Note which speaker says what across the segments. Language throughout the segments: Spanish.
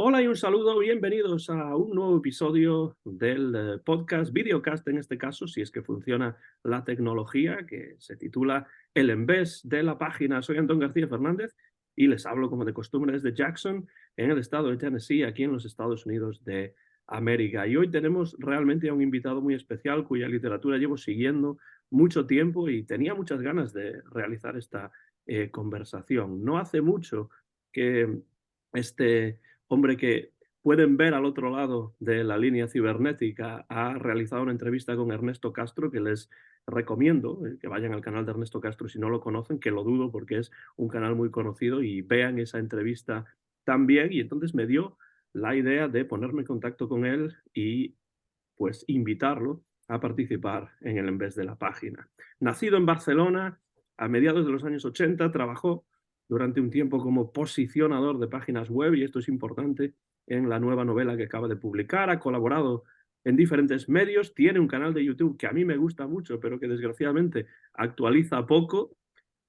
Speaker 1: Hola y un saludo, bienvenidos a un nuevo episodio del podcast, videocast en este caso, si es que funciona la tecnología, que se titula El Envés de la Página. Soy Antón García Fernández y les hablo como de costumbre desde Jackson, en el estado de Tennessee, aquí en los Estados Unidos de América. Y hoy tenemos realmente a un invitado muy especial cuya literatura llevo siguiendo mucho tiempo y tenía muchas ganas de realizar esta conversación. No hace mucho que este hombre que pueden ver al otro lado de la línea cibernética, ha realizado una entrevista con Ernesto Castro que les recomiendo que vayan al canal de Ernesto Castro si no lo conocen, que lo dudo porque es un canal muy conocido, y vean esa entrevista también. Y entonces me dio la idea de ponerme en contacto con él y pues invitarlo a participar en el En vez de la página. Nacido en Barcelona a mediados de los años 80, trabajó durante un tiempo como posicionador de páginas web, y esto es importante en la nueva novela que acaba de publicar. Ha colaborado en diferentes medios, tiene un canal de YouTube que a mí me gusta mucho, pero que desgraciadamente actualiza poco,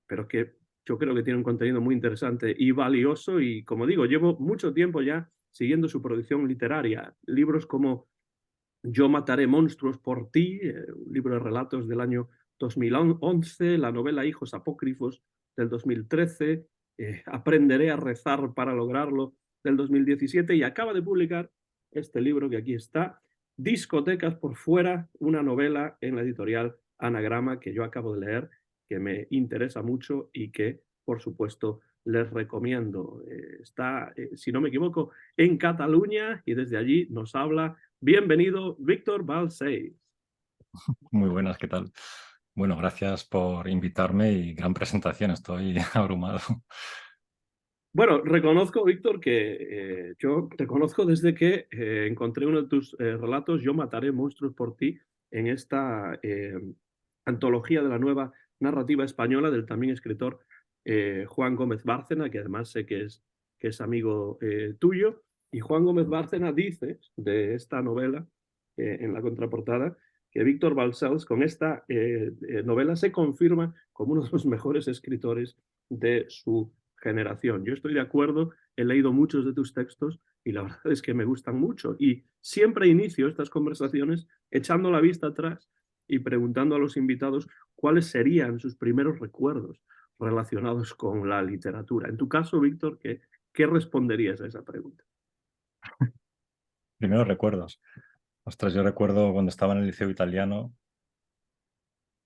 Speaker 1: pero que yo creo que tiene un contenido muy interesante y valioso. Y como digo, llevo mucho tiempo ya siguiendo su producción literaria. Libros como Yo mataré monstruos por ti, un libro de relatos del año 2011, la novela Hijos Apócrifos del 2013, Aprenderé a rezar para lograrlo del 2017, y acaba de publicar este libro que aquí está, Discotecas por fuera, una novela en la editorial Anagrama que yo acabo de leer, que me interesa mucho y que, por supuesto, les recomiendo. Está, si no me equivoco, en Cataluña, y desde allí nos habla. Bienvenido, Víctor Balcells.
Speaker 2: Muy buenas, ¿qué tal? Bueno, gracias por invitarme y gran presentación, estoy abrumado.
Speaker 1: Bueno, reconozco, Víctor, que yo te conozco desde que encontré uno de tus relatos, Yo mataré monstruos por ti, en esta antología de la nueva narrativa española del también escritor Juan Gómez Bárcena, que además sé que es amigo tuyo. Y Juan Gómez Bárcena dice de esta novela, en la contraportada, que Víctor Balcells con esta novela se confirma como uno de los mejores escritores de su generación. Yo estoy de acuerdo, he leído muchos de tus textos y la verdad es que me gustan mucho, y siempre inicio estas conversaciones echando la vista atrás y preguntando a los invitados cuáles serían sus primeros recuerdos relacionados con la literatura. En tu caso, Víctor, ¿qué responderías a esa pregunta?
Speaker 2: Primero recuerdos. Ostras, yo recuerdo cuando estaba en el liceo italiano,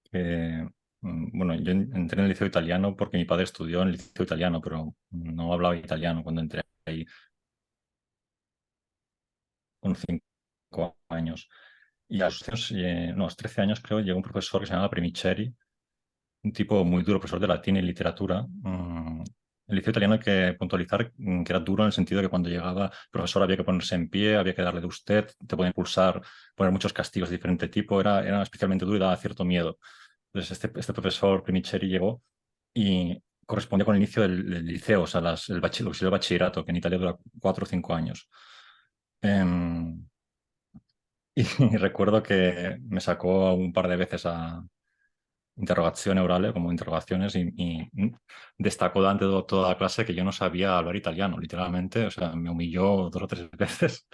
Speaker 2: que, bueno, yo entré en el liceo italiano porque mi padre estudió en el liceo italiano, pero no hablaba italiano cuando entré ahí con 5 años. Y a los 13 años creo, llegó un profesor que se llamaba Premicheri, un tipo muy duro, profesor de latín y literatura. El liceo italiano hay que puntualizar que era duro en el sentido de que cuando llegaba el profesor había que ponerse en pie, había que darle de usted, te podía impulsar, poner muchos castigos de diferente tipo, era especialmente duro y daba cierto miedo. Entonces este profesor Primicheri llegó y correspondía con el inicio del liceo, o sea, lo que sería el bachillerato, que en Italia dura 4 o 5 años. Em, y recuerdo que me sacó un par de veces a interrogazione orale, como interrogaciones, y destacó delante de toda la clase que yo no sabía hablar italiano, literalmente. O sea, me humilló 2 o 3 veces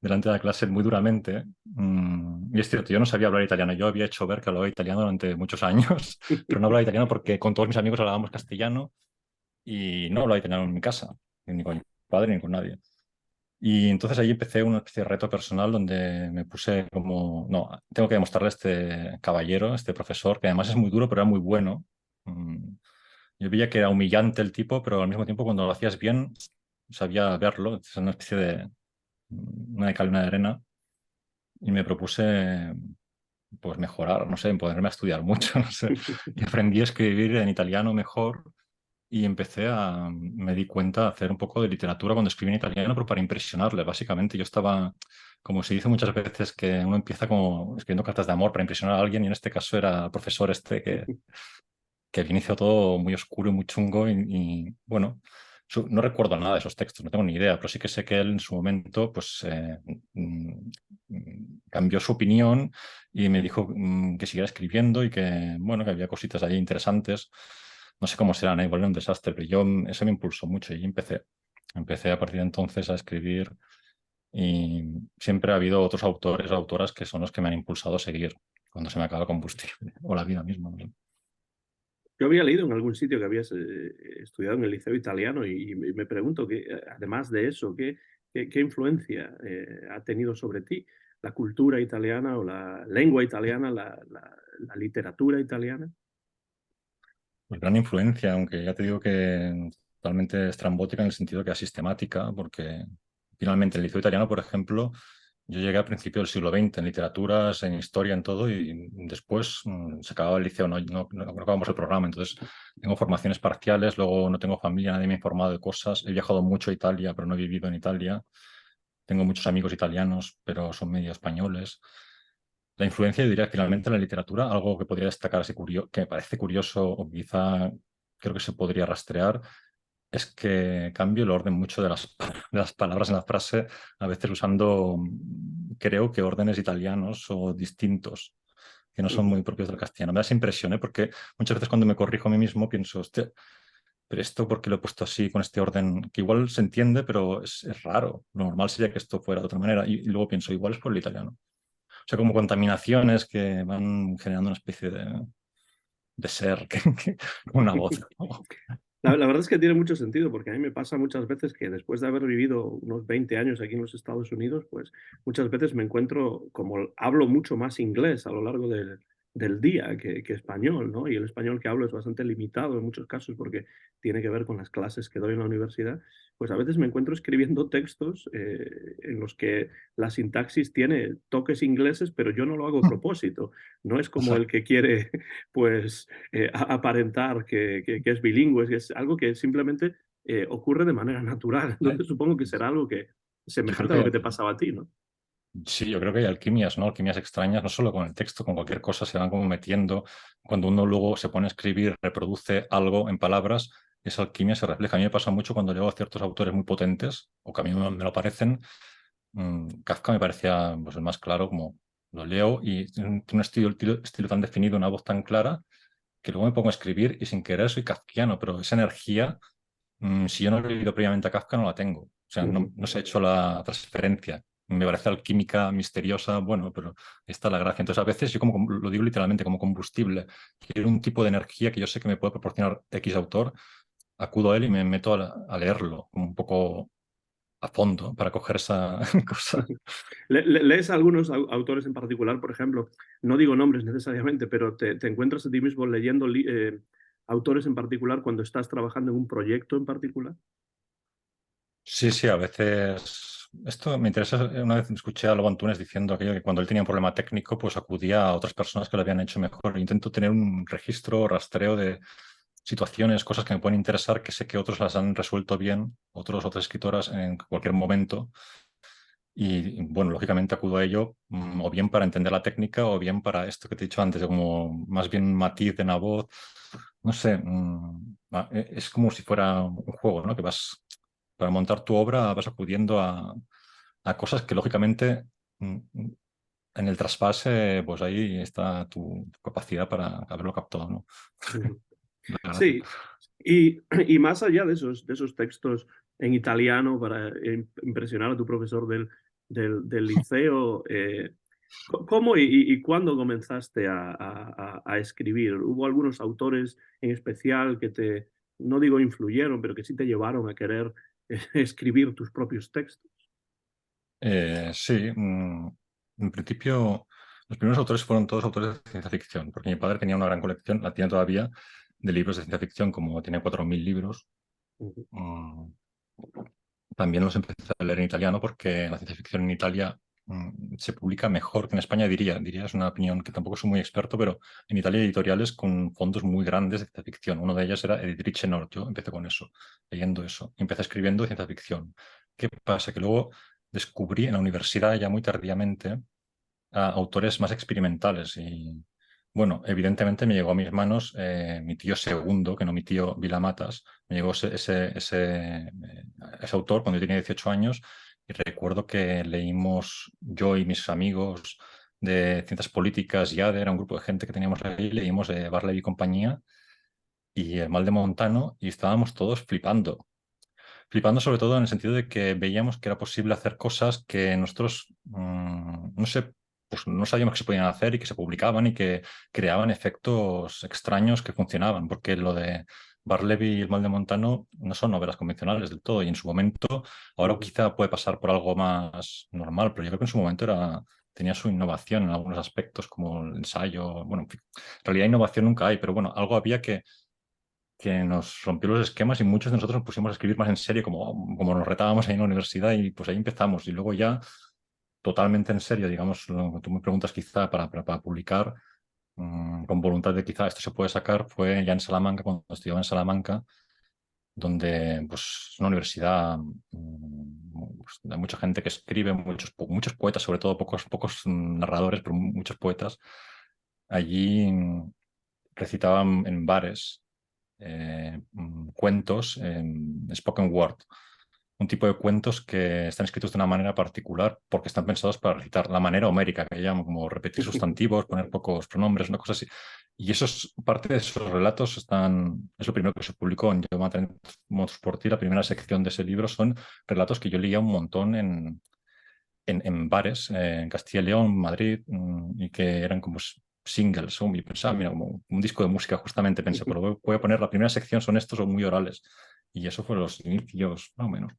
Speaker 2: delante de la clase muy duramente. Y es cierto, yo no sabía hablar italiano. Yo había hecho ver que hablaba italiano durante muchos años, pero no hablaba italiano porque con todos mis amigos hablábamos castellano y no hablaba italiano en mi casa, ni con mi padre ni con nadie. Y entonces ahí empecé una especie de reto personal donde me puse como, no, tengo que demostrarle a este caballero, a este profesor, que además es muy duro, pero era muy bueno. Mm, Yo veía que era humillante el tipo, pero al mismo tiempo cuando lo hacías bien, sabía verlo. Es una especie de, una de cal y una de arena. Y me propuse, pues, mejorar, no sé, ponerme a estudiar mucho, no sé. Y aprendí a escribir en italiano mejor y me di cuenta de hacer un poco de literatura cuando escribí en italiano, pero para impresionarle, básicamente. Yo estaba, como se dice muchas veces, que uno empieza como escribiendo cartas de amor para impresionar a alguien, y en este caso era el profesor este que inició todo muy oscuro y muy chungo bueno, no recuerdo nada de esos textos, no tengo ni idea, pero sí que sé que él en su momento pues cambió su opinión y me dijo que siguiera escribiendo y que, bueno, que había cositas ahí interesantes. No sé cómo serán, igual era un desastre, pero yo eso me impulsó mucho y empecé. Empecé a partir de entonces a escribir y siempre ha habido otros autores o autoras que son los que me han impulsado a seguir cuando se me acaba el combustible o la vida misma, ¿no?
Speaker 1: Yo había leído en algún sitio que habías estudiado en el liceo italiano y me pregunto que, además de eso, ¿qué influencia ha tenido sobre ti la cultura italiana o la lengua italiana, la literatura italiana?
Speaker 2: Pues gran influencia, aunque ya te digo que totalmente estrambótica en el sentido que es sistemática, porque finalmente el liceo italiano, por ejemplo, yo llegué a principios del siglo XX en literaturas, en historia, en todo, y después se acababa el liceo, no acabamos el programa. Entonces, tengo formaciones parciales, luego no tengo familia, nadie me ha informado de cosas. He viajado mucho a Italia, pero no he vivido en Italia. Tengo muchos amigos italianos, pero son medio españoles. La influencia, yo diría, finalmente en la literatura, algo que podría destacar así que me parece curioso o quizá creo que se podría rastrear, es que cambio el orden mucho de de las palabras en la frase, a veces usando, creo que órdenes italianos o distintos, que no son
Speaker 1: Ujú.
Speaker 2: muy propios del castellano. Me da esa impresión, ¿eh? Porque muchas veces cuando me corrijo a mí mismo pienso, hostia, pero esto, ¿por qué lo he puesto así, con este orden? Que igual se entiende, pero es raro. Lo normal sería que esto fuera de otra manera. Y luego pienso, igual es por el italiano. O sea, como contaminaciones que van generando una especie de ser, una voz.
Speaker 1: La verdad es que tiene mucho sentido, porque a mí me pasa muchas veces que después de haber vivido unos 20 años aquí en los Estados Unidos, pues muchas veces me encuentro, como hablo mucho más inglés a lo largo del día que español, ¿no? Y el español que hablo es bastante limitado en muchos casos porque tiene que ver con las clases que doy en la universidad, pues a veces me encuentro escribiendo textos en los que la sintaxis tiene toques ingleses, pero yo no lo hago a propósito. No es como el que quiere, pues aparentar que es bilingüe, es algo que simplemente ocurre de manera natural. Entonces supongo que será algo que
Speaker 2: Yo creo
Speaker 1: semejante a
Speaker 2: que
Speaker 1: lo que te pasaba a ti, ¿no?
Speaker 2: sí, yo creo que hay alquimias, ¿no? Alquimias extrañas, no solo con el texto, con cualquier cosa se van como metiendo. Cuando uno luego se pone a escribir, reproduce algo en palabras, esa alquimia se refleja. A mí me pasa mucho cuando leo a ciertos autores muy potentes, o que a mí me lo parecen. Kafka me parecía pues, el más claro, como lo leo y tiene un estilo tan definido, una voz tan clara, que luego me pongo a escribir y sin querer soy kafkiano, pero esa energía, si yo no he leído previamente a Kafka, no la tengo. O sea,
Speaker 1: Ujú.
Speaker 2: no se ha hecho la transferencia. Me parece alquímica, misteriosa, bueno, pero ahí está la gracia. Entonces, a veces yo como lo digo literalmente como combustible, quiero un tipo de energía que yo sé que me puede proporcionar X autor, acudo a él y me meto a leerlo como un poco a fondo para coger esa cosa.
Speaker 1: ¿Lees a algunos autores en particular, por ejemplo? No digo nombres necesariamente, pero te encuentras a ti mismo leyendo autores en particular cuando estás trabajando en un proyecto en particular.
Speaker 2: Sí, sí, a veces. Esto me interesa. Una vez escuché a Lobo Antunes diciendo aquello que cuando él tenía un problema técnico, pues acudía a otras personas que lo habían hecho mejor. Intento tener un registro, rastreo de situaciones, cosas que me pueden interesar, que sé que otros las han resuelto bien, otras escritoras en cualquier momento. Y bueno, lógicamente acudo a ello, o bien para entender la técnica, o bien para esto que te he dicho antes, de como más bien un matiz en la voz. No sé, es como si fuera un juego, ¿no? Que vas, para montar tu obra, vas acudiendo a cosas que lógicamente en el trasvase, pues ahí está tu capacidad para haberlo captado, ¿no?
Speaker 1: Ujú.
Speaker 2: La gracia.
Speaker 1: Sí, y más allá de esos textos en italiano para impresionar a tu profesor del liceo, ¿cómo y cuándo comenzaste a escribir? ¿Hubo algunos autores en especial que te, no digo influyeron, pero que sí te llevaron a querer escribir tus propios textos?
Speaker 2: Sí, en principio los primeros autores fueron todos autores de ciencia ficción, porque mi padre tenía una gran colección, la tiene todavía, de libros de ciencia ficción, como tiene 4.000 libros.
Speaker 1: Ujú.
Speaker 2: Mm, También los empecé a leer en italiano porque la ciencia ficción en Italia se publica mejor que en España, diría, es una opinión que tampoco soy muy experto, pero en Italia hay editoriales con fondos muy grandes de ciencia ficción. Uno de ellas era Editrice Nord. Yo empecé con eso, leyendo eso. Y empecé escribiendo ciencia ficción. ¿Qué pasa? Que luego descubrí en la universidad ya muy tardíamente a autores más experimentales y bueno, evidentemente me llegó a mis manos mi tío segundo, que no mi tío Vilamatas, me llegó ese autor cuando yo tenía 18 años y recuerdo que leímos yo y mis amigos de Ciencias Políticas, IADE, era un grupo de gente que teníamos ahí, leímos Barley y compañía y El mal de Montano y estábamos todos flipando. Flipando sobre todo en el sentido de que veíamos que era posible hacer cosas que nosotros, no sé, pues no sabíamos que se podían hacer y que se publicaban y que creaban efectos extraños que funcionaban, porque lo de Barleby y el mal de Montano no son novelas convencionales del todo y en su momento, ahora
Speaker 1: Ujú.
Speaker 2: quizá puede pasar por algo más normal, pero yo creo que en su momento tenía su innovación en algunos aspectos como el ensayo, bueno, en fin, en realidad innovación nunca hay, pero bueno, algo había que nos rompió los esquemas y muchos de nosotros nos pusimos a escribir más en serio, como nos retábamos ahí en la universidad y pues ahí empezamos. Y luego ya totalmente en serio, digamos, lo que tú me preguntas quizá para publicar, con voluntad de quizá esto se puede sacar, fue ya en Salamanca, cuando estudiaba en Salamanca, donde pues es una universidad pues, de mucha gente que escribe, muchos poetas, sobre todo pocos narradores, pero muchos poetas. Allí recitaban en bares cuentos en spoken word, un tipo de cuentos que están escritos de una manera particular porque están pensados para recitar la manera homérica, que llaman como repetir sustantivos, poner pocos pronombres, una cosa así. Y parte de esos relatos es lo primero que se publicó en Yo mataré motos por ti. La primera sección de ese libro son relatos que yo leía un montón en bares, en Castilla y León, Madrid, y que eran como singles. Y pensaba, mira, como un disco de música, justamente pensé, pero voy a poner la primera sección, son estos o muy orales. Y eso fue los inicios, más o menos.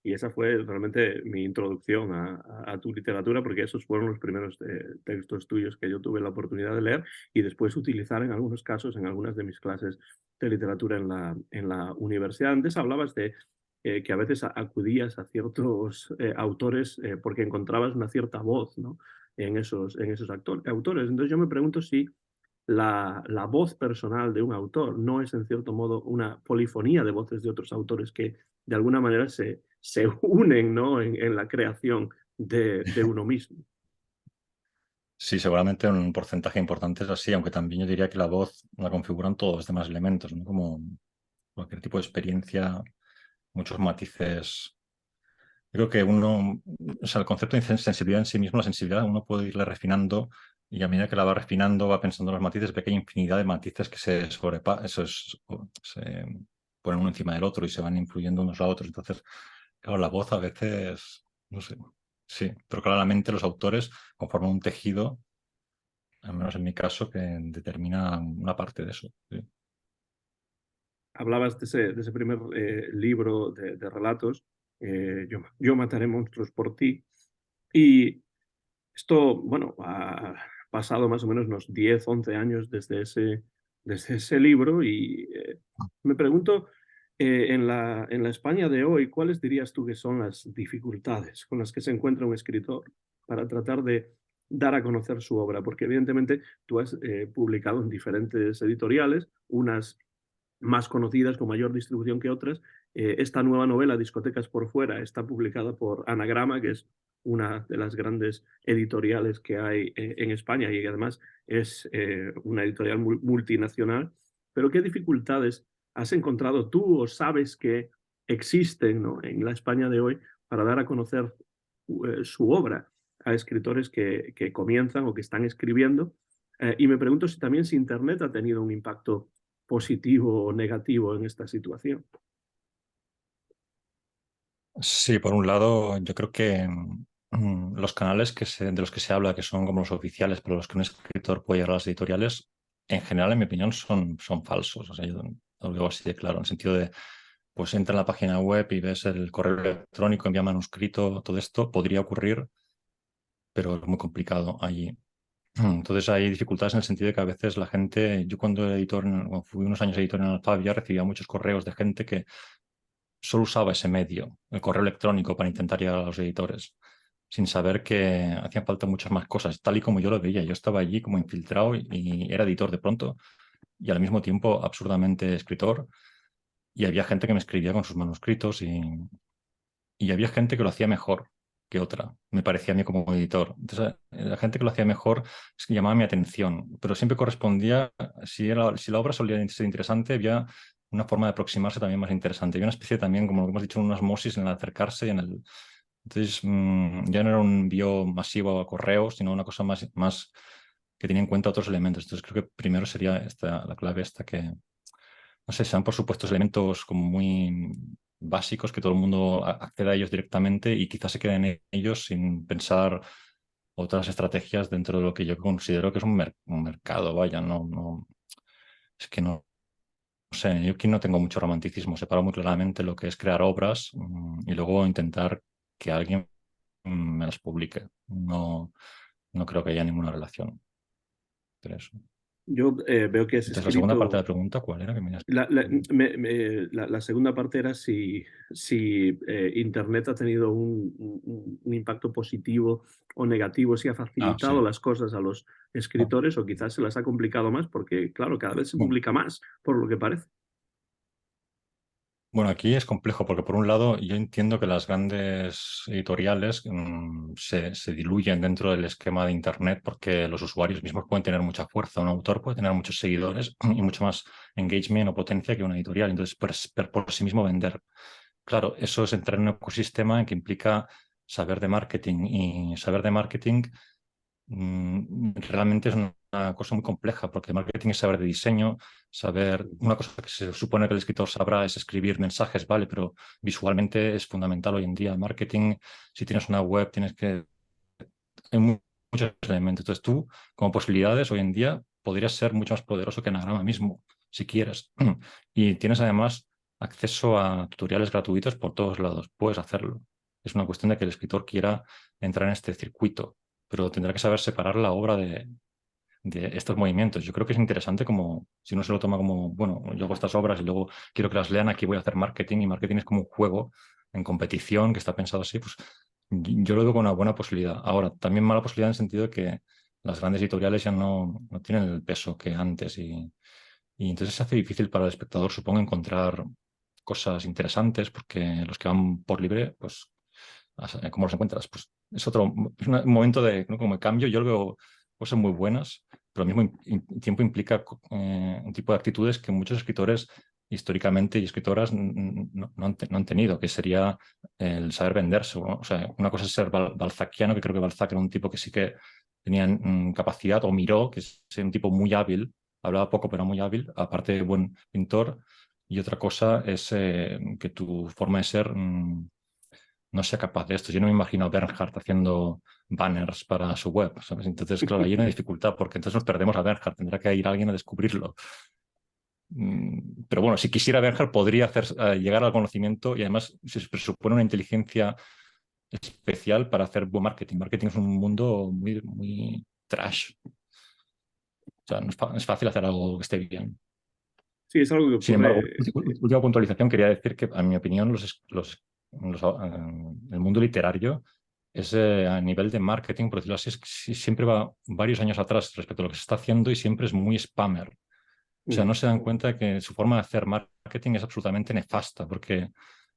Speaker 1: Y esa fue realmente mi introducción a tu literatura, porque esos fueron los primeros textos tuyos que yo tuve la oportunidad de leer y después utilizar en algunos casos en algunas de mis clases de literatura en la universidad. Antes hablabas de que a veces acudías a ciertos autores porque encontrabas una cierta voz, ¿no? En esos autores. Entonces yo me pregunto si la voz personal de un autor no es en cierto modo una polifonía de voces de otros autores que de alguna manera se unen, ¿no? En la creación de uno mismo.
Speaker 2: Sí, seguramente un porcentaje importante es así, aunque también yo diría que la voz la configuran todos los demás elementos, ¿no? Como cualquier tipo de experiencia, muchos matices. Yo creo que o sea, el concepto de sensibilidad en sí mismo, la sensibilidad, uno puede irle refinando y a medida que la va refinando, va pensando en los matices, ve que hay infinidad de matices que se ponen uno encima del otro y se van influyendo unos a otros. Entonces, claro, la voz a veces, no sé, sí, pero claramente los autores conforman un tejido, al menos en mi caso, que determina una parte de eso. Sí.
Speaker 1: Hablabas de ese primer libro de relatos, yo mataré monstruos por ti, y esto, bueno, ha pasado más o menos unos 10 11 años desde ese libro y me pregunto, en la España de hoy, ¿cuáles dirías tú que son las dificultades con las que se encuentra un escritor para tratar de dar a conocer su obra? Porque evidentemente tú has publicado en diferentes editoriales, unas más conocidas, con mayor distribución que otras. Esta nueva novela, Discotecas por Fuera, está publicada por Anagrama, que es una de las grandes editoriales que hay en España y además es una editorial multinacional. Pero ¿qué dificultades has encontrado tú o sabes que existen, ¿no? en la España de hoy para dar a conocer su obra a escritores que comienzan o que están escribiendo? Y me pregunto si también si Internet ha tenido un impacto positivo o negativo en esta situación.
Speaker 2: Sí, por un lado, yo creo que los canales de los que se habla, que son como los oficiales, pero los que un escritor puede llegar a las editoriales, en general, en mi opinión, son falsos. O sea, yo lo digo así de claro, en el sentido de, pues entra en la página web y ves el correo electrónico, envía manuscrito, todo esto podría ocurrir, pero es muy complicado allí. Entonces hay dificultades en el sentido de que a veces la gente, yo cuando fui unos años editor en Alfabia, recibía muchos correos de gente que solo usaba ese medio, el correo electrónico, para intentar llegar a los editores, sin saber que hacían falta muchas más cosas, tal y como yo lo veía. Yo estaba allí como infiltrado y era editor de pronto, y al mismo tiempo absurdamente escritor, y había gente que me escribía con sus manuscritos y había gente que lo hacía mejor que otra, me parecía a mí como editor. Entonces, la gente que lo hacía mejor es que llamaba mi atención, pero siempre correspondía, si la obra solía ser interesante, había una forma de aproximarse también más interesante. Había una especie también, como lo que hemos dicho, una osmosis en el acercarse y en el... Entonces, ya no era un envío masivo a correo, sino una cosa más que tenía en cuenta otros elementos. Entonces, creo que primero sería la clave esta que, no sé, sean por supuesto elementos como muy básicos que todo el mundo acceda a ellos directamente y quizás se queden en ellos sin pensar otras estrategias dentro de lo que yo considero que es un mercado, vaya, es que no sé, yo aquí no tengo mucho romanticismo, separo muy claramente lo que es crear obras y luego intentar que alguien me las publique. No creo que haya ninguna relación entre eso.
Speaker 1: Yo veo que has
Speaker 2: Entonces, la segunda parte de la
Speaker 1: escrito.
Speaker 2: pregunta, ¿cuál era? Que me has-
Speaker 1: La segunda parte era si Internet ha tenido un impacto positivo o negativo, si ha
Speaker 2: Ah,
Speaker 1: facilitado
Speaker 2: sí.
Speaker 1: las cosas a los
Speaker 2: Ah,
Speaker 1: escritores o quizás se las ha complicado más porque, claro, cada vez se
Speaker 2: bueno.
Speaker 1: publica más, por lo que parece.
Speaker 2: Bueno, aquí es complejo porque por un lado yo entiendo que las grandes editoriales se diluyen dentro del esquema de Internet porque los usuarios mismos pueden tener mucha fuerza. Un autor puede tener muchos seguidores y mucho más engagement o potencia que una editorial. Entonces, por sí mismo vender. Claro, eso es entrar en un ecosistema que implica saber de marketing y saber de marketing realmente es una cosa muy compleja, porque el marketing es saber de diseño, saber, una cosa que se supone que el escritor sabrá es escribir mensajes, ¿vale? Pero visualmente es fundamental hoy en día. El marketing, si tienes una web, tienes que... Hay muchos elementos. Entonces tú, como posibilidades, hoy en día podrías ser mucho más poderoso que Anagrama mismo, si quieres. Y tienes además acceso a tutoriales gratuitos por todos lados. Puedes hacerlo. Es una cuestión de que el escritor quiera entrar en este circuito, pero tendrá que saber separar la obra de estos movimientos. Yo creo que es interesante como, si uno se lo toma como, bueno, yo hago estas obras y luego quiero que las lean, aquí voy a hacer marketing y marketing es como un juego en competición que está pensado así, pues yo lo veo como una buena posibilidad. Ahora, también mala posibilidad en el sentido de que las grandes editoriales ya no tienen el peso que antes y entonces se hace difícil para el espectador, supongo, encontrar cosas interesantes porque los que van por libre, pues, ¿cómo los encuentras? Pues es otro, es un momento de, ¿no? Como de cambio. Yo lo veo cosas muy buenas, pero al mismo tiempo implica un tipo de actitudes que muchos escritores históricamente y escritoras no han tenido, que sería el saber venderse, ¿no? O sea, una cosa es ser balzaquiano, que creo que Balzac era un tipo que sí que tenía capacidad, o Miró, que es un tipo muy hábil, hablaba poco pero muy hábil, aparte de buen pintor, y otra cosa es que tu forma de ser no sea capaz de esto. Yo no me imagino a Bernhardt haciendo banners para su web, ¿sabes? Entonces, claro, hay una dificultad porque entonces nos perdemos a Bernhardt, tendrá que ir alguien a descubrirlo. Pero bueno, si quisiera Bernhardt podría hacer, llegar al conocimiento y además se presupone una inteligencia especial para hacer buen marketing. Marketing es un mundo muy trash. O sea, no es fácil hacer algo que esté bien.
Speaker 1: Sí, es algo que
Speaker 2: Sin embargo,
Speaker 1: ocurre.
Speaker 2: última puntualización, quería decir que, a mi opinión, el mundo literario es a nivel de marketing, por decirlo así, siempre va varios años atrás respecto a lo que se está haciendo y siempre es muy spammer. O sea, no se dan cuenta de que su forma de hacer marketing es absolutamente nefasta, porque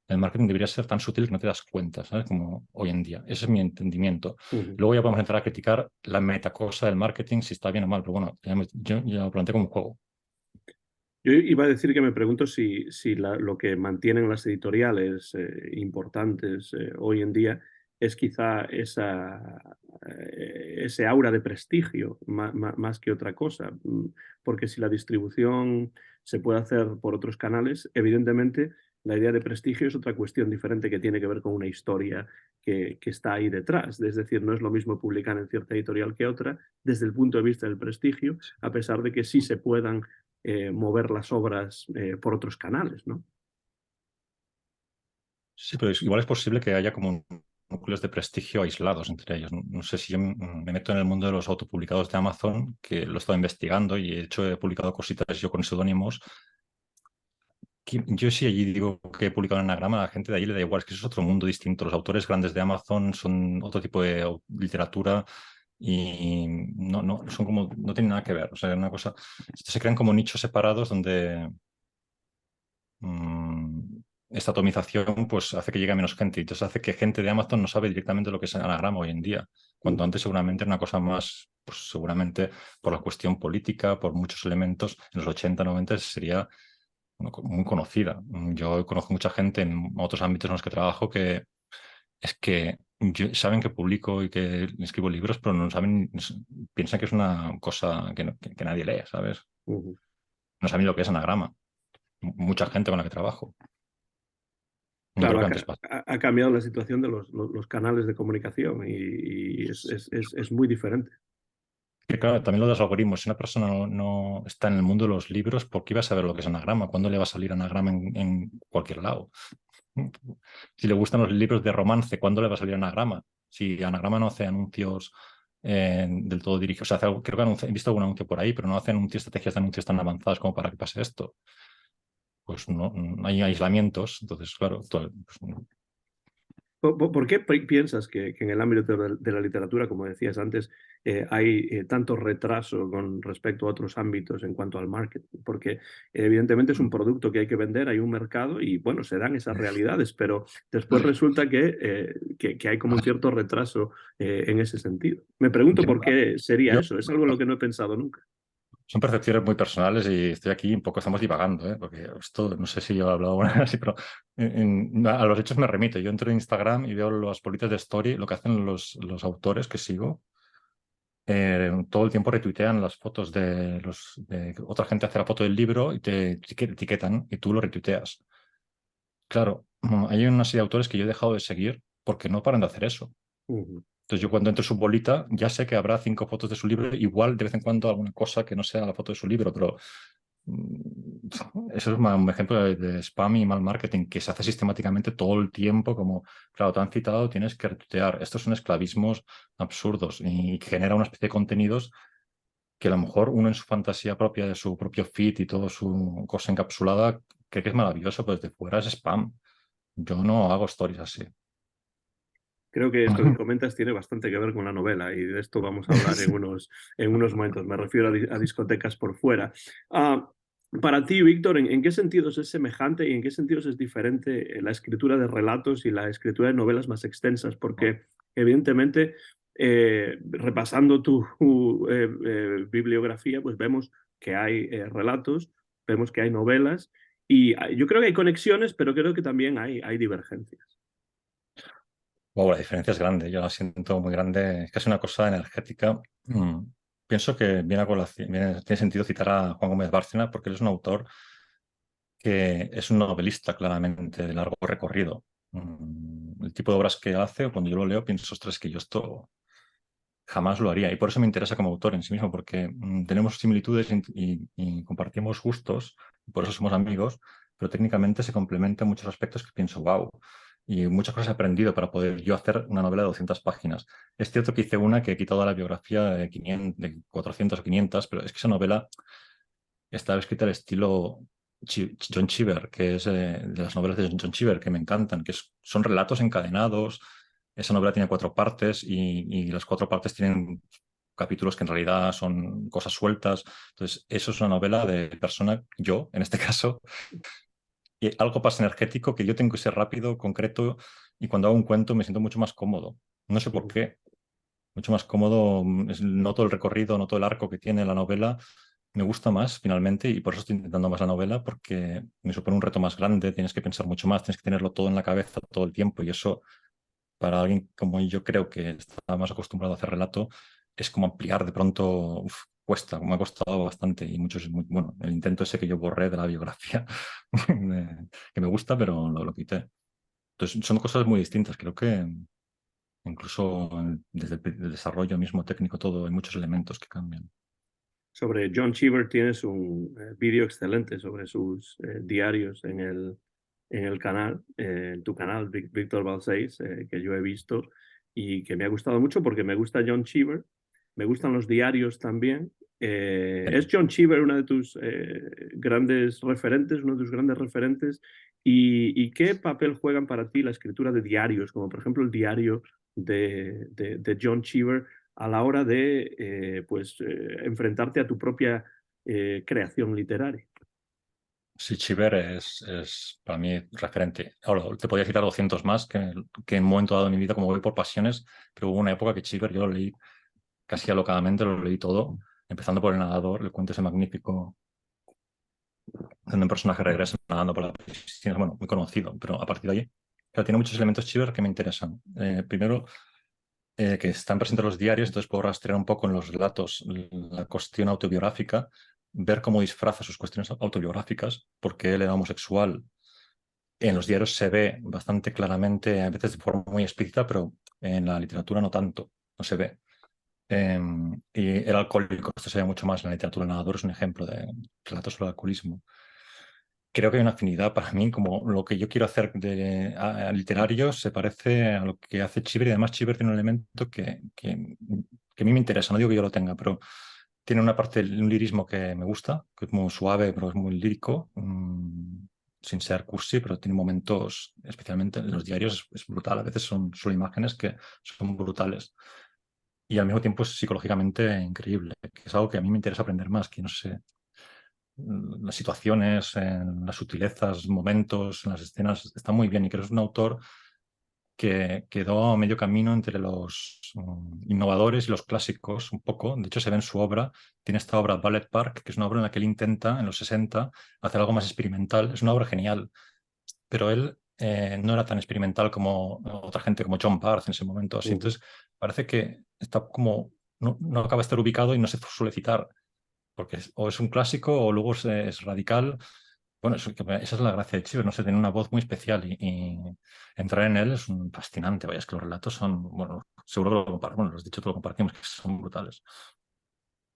Speaker 2: el marketing debería ser tan sutil que no te das cuenta, ¿sabes? Como hoy en día. Ese es mi entendimiento.
Speaker 1: Ujú.
Speaker 2: Luego ya podemos entrar a criticar la metacosa del marketing, si está bien o mal, pero bueno, yo ya lo planteo como un juego.
Speaker 1: Yo iba a decir que me pregunto si lo que mantienen las editoriales importantes hoy en día es quizá ese aura de prestigio más que otra cosa. Porque si la distribución se puede hacer por otros canales, evidentemente la idea de prestigio es otra cuestión diferente que tiene que ver con una historia que está ahí detrás. Es decir, no es lo mismo publicar en cierta editorial que otra desde el punto de vista del prestigio, a pesar de que sí se puedan mover las obras por otros canales, ¿no?
Speaker 2: Sí, pero igual es posible que haya como núcleos de prestigio aislados entre ellos. No sé si yo me meto en el mundo de los autopublicados de Amazon, que lo he estado investigando y de hecho he publicado cositas yo con seudónimos. Yo sí allí digo que he publicado en Anagrama, a la gente de allí le da igual, es que eso es otro mundo distinto. Los autores grandes de Amazon son otro tipo de literatura y no son como, no tienen nada que ver. O sea, una cosa, se crean como nichos separados donde esta atomización pues hace que llegue a menos gente. Entonces hace que gente de Amazon no sabe directamente lo que es Anagrama hoy en día. Cuando antes seguramente era una cosa más, pues seguramente por la cuestión política, por muchos elementos, en los 80, 90 sería muy conocida. Yo conozco mucha gente en otros ámbitos en los que trabajo que es que saben que publico y que escribo libros, pero no saben, piensan que es una cosa que nadie lee, ¿sabes?
Speaker 1: Uh -huh.
Speaker 2: No saben lo que es anagrama. Mucha gente con la que trabajo. de lo
Speaker 1: Claro,
Speaker 2: que antes pasaba.
Speaker 1: ha cambiado la situación de los canales de comunicación y es muy diferente.
Speaker 2: Que claro, también lo de los algoritmos. Si una persona no está en el mundo de los libros, ¿por qué iba a saber lo que es anagrama? ¿Cuándo le va a salir anagrama en cualquier lado? Si le gustan los libros de romance, ¿cuándo le va a salir anagrama? Si anagrama no hace anuncios del todo dirigidos. O sea, creo que he visto algún anuncio por ahí, pero no hace anuncios, estrategias de anuncios tan avanzadas como para que pase esto. Pues no hay aislamientos. Entonces, claro, pues,
Speaker 1: ¿Por qué piensas que en el ámbito de la literatura, como decías antes, hay tanto retraso con respecto a otros ámbitos en cuanto al marketing? Porque evidentemente es un producto que hay que vender, hay un mercado y bueno, se dan esas realidades, pero después resulta que hay como un cierto retraso en ese sentido. Me pregunto por qué sería
Speaker 2: yo,
Speaker 1: eso, es algo en lo que no he pensado nunca.
Speaker 2: son percepciones muy personales y estoy aquí un poco, estamos divagando, ¿eh? Porque esto, no sé si yo he hablado alguna vez así, pero a los hechos me remito. Yo entro en Instagram y veo las políticas de story, lo que hacen los autores que sigo. Todo el tiempo retuitean las fotos de otra gente hace la foto del libro y te etiquetan y tú lo retuiteas. Claro, hay una serie de autores que yo he dejado de seguir porque no paran de hacer eso.
Speaker 1: Ujú.
Speaker 2: Entonces yo cuando entro en su bolita ya sé que habrá 5 fotos de su libro, igual de vez en cuando alguna cosa que no sea la foto de su libro, pero eso es un ejemplo de spam y mal marketing que se hace sistemáticamente todo el tiempo, como, claro, te han citado, tienes que retuitear. Estos son esclavismos absurdos y genera una especie de contenidos que a lo mejor uno en su fantasía propia de su propio feed y toda su cosa encapsulada cree que es maravilloso, pero desde fuera es spam. Yo no hago stories así.
Speaker 1: Creo que esto que comentas tiene bastante que ver con la novela y de esto vamos a hablar
Speaker 2: Sí.
Speaker 1: en unos momentos. Me refiero a discotecas por fuera. Para ti, Víctor, ¿en qué sentidos es semejante y en qué sentidos es diferente la escritura de relatos y la escritura de novelas más extensas? Porque evidentemente, repasando tu bibliografía, pues vemos que hay relatos, vemos que hay novelas y yo creo que hay conexiones, pero creo que también hay divergencias.
Speaker 2: Wow, la diferencia es grande, yo la siento muy grande, es casi una cosa energética. Pienso que viene a colación, tiene sentido citar a Juan Gómez Bárcena porque él es un autor que es un novelista claramente de largo recorrido. El tipo de obras que hace, cuando yo lo leo, pienso, ostras, que yo esto jamás lo haría. Y por eso me interesa como autor en sí mismo, porque tenemos similitudes y compartimos gustos, por eso somos amigos, pero técnicamente se complementan muchos aspectos que pienso, wow. Y muchas cosas he aprendido para poder yo hacer una novela de 200 páginas. Es cierto que hice una que he quitado la biografía de 500, de 400 o 500, pero es que esa novela estaba escrita al estilo John Cheever, que es de las novelas de John Cheever, que me encantan, que son relatos encadenados. Esa novela tiene 4 partes y las 4 partes tienen capítulos que en realidad son cosas sueltas. Entonces, eso es una novela de persona, yo, en este caso, y algo pasa energético que yo tengo que ser rápido, concreto, y cuando hago un cuento me siento mucho más cómodo. No sé por qué, mucho más cómodo, noto el recorrido, noto el arco que tiene la novela, me gusta más finalmente y por eso estoy intentando más la novela porque me supone un reto más grande, tienes que pensar mucho más, tienes que tenerlo todo en la cabeza todo el tiempo y eso para alguien como yo creo que está más acostumbrado a hacer relato es como ampliar de pronto, cuesta, me ha costado bastante y muchos, bueno, el intento ese que yo borré de la biografía que me gusta pero lo quité. Entonces son cosas muy distintas, creo que incluso desde el desarrollo mismo técnico todo hay muchos elementos que cambian.
Speaker 1: Sobre John Cheever tienes un vídeo excelente sobre sus diarios en el canal, en tu canal, Víctor Balseis, que yo he visto y que me ha gustado mucho porque me gusta John Cheever, me gustan los diarios también. ¿Es John Cheever una de tus grandes referentes, uno de tus grandes referentes? Y qué papel juegan para ti la escritura de diarios, como por ejemplo el diario de John Cheever? A la hora de enfrentarte a tu propia creación literaria.
Speaker 2: Sí, Chiver es para mí referente. Ahora, te podría citar 200 más que en un momento dado de mi vida, como voy por pasiones, pero hubo una época que Chiver yo lo leí casi alocadamente, lo leí todo, empezando por El nadador, el cuento ese magnífico, donde un personaje regresa nadando por la piscina, bueno, muy conocido, pero a partir de ahí, claro, tiene muchos elementos Chiver que me interesan. Primero, que están presentes en los diarios, entonces puedo rastrear un poco en los relatos la cuestión autobiográfica, ver cómo disfraza sus cuestiones autobiográficas, porque él era homosexual En los diarios se ve bastante claramente, a veces de forma muy explícita, pero en la literatura no tanto, no se ve. Y el alcohólico, esto se ve mucho más en la literatura. El nadador es un ejemplo de relatos sobre el alcoholismo. Creo que hay una afinidad para mí, como lo que yo quiero hacer a literario se parece a lo que hace Chiver, y además Chiver tiene un elemento que a mí me interesa, no digo que yo lo tenga, pero tiene una parte, un lirismo que me gusta, que es muy suave, pero es muy lírico, sin ser cursi, pero tiene momentos, especialmente en los diarios, es brutal. A veces son solo imágenes que son brutales. Y al mismo tiempo es psicológicamente increíble, que es algo que a mí me interesa aprender más, que no sé, las situaciones, en las sutilezas, momentos, en las escenas, está muy bien y creo que es un autor que quedó a medio camino entre los innovadores y los clásicos un poco. De hecho, se ve en su obra, tiene esta obra Ballet Park, que es una obra en la que él intenta, en los 60, hacer algo más experimental. Es una obra genial, pero él no era tan experimental como otra gente, como John Barth en ese momento. Así.
Speaker 1: Ujú.
Speaker 2: Entonces, parece que está como, no acaba de estar ubicado y no se suele citar porque o es un clásico o luego es radical. Bueno, esa es la gracia de Chiver, no sé, tiene una voz muy especial y entrar en él es un fascinante. Vaya, es que los relatos son, bueno, seguro que lo compartimos, bueno, los dicho, te lo compartimos, que son brutales.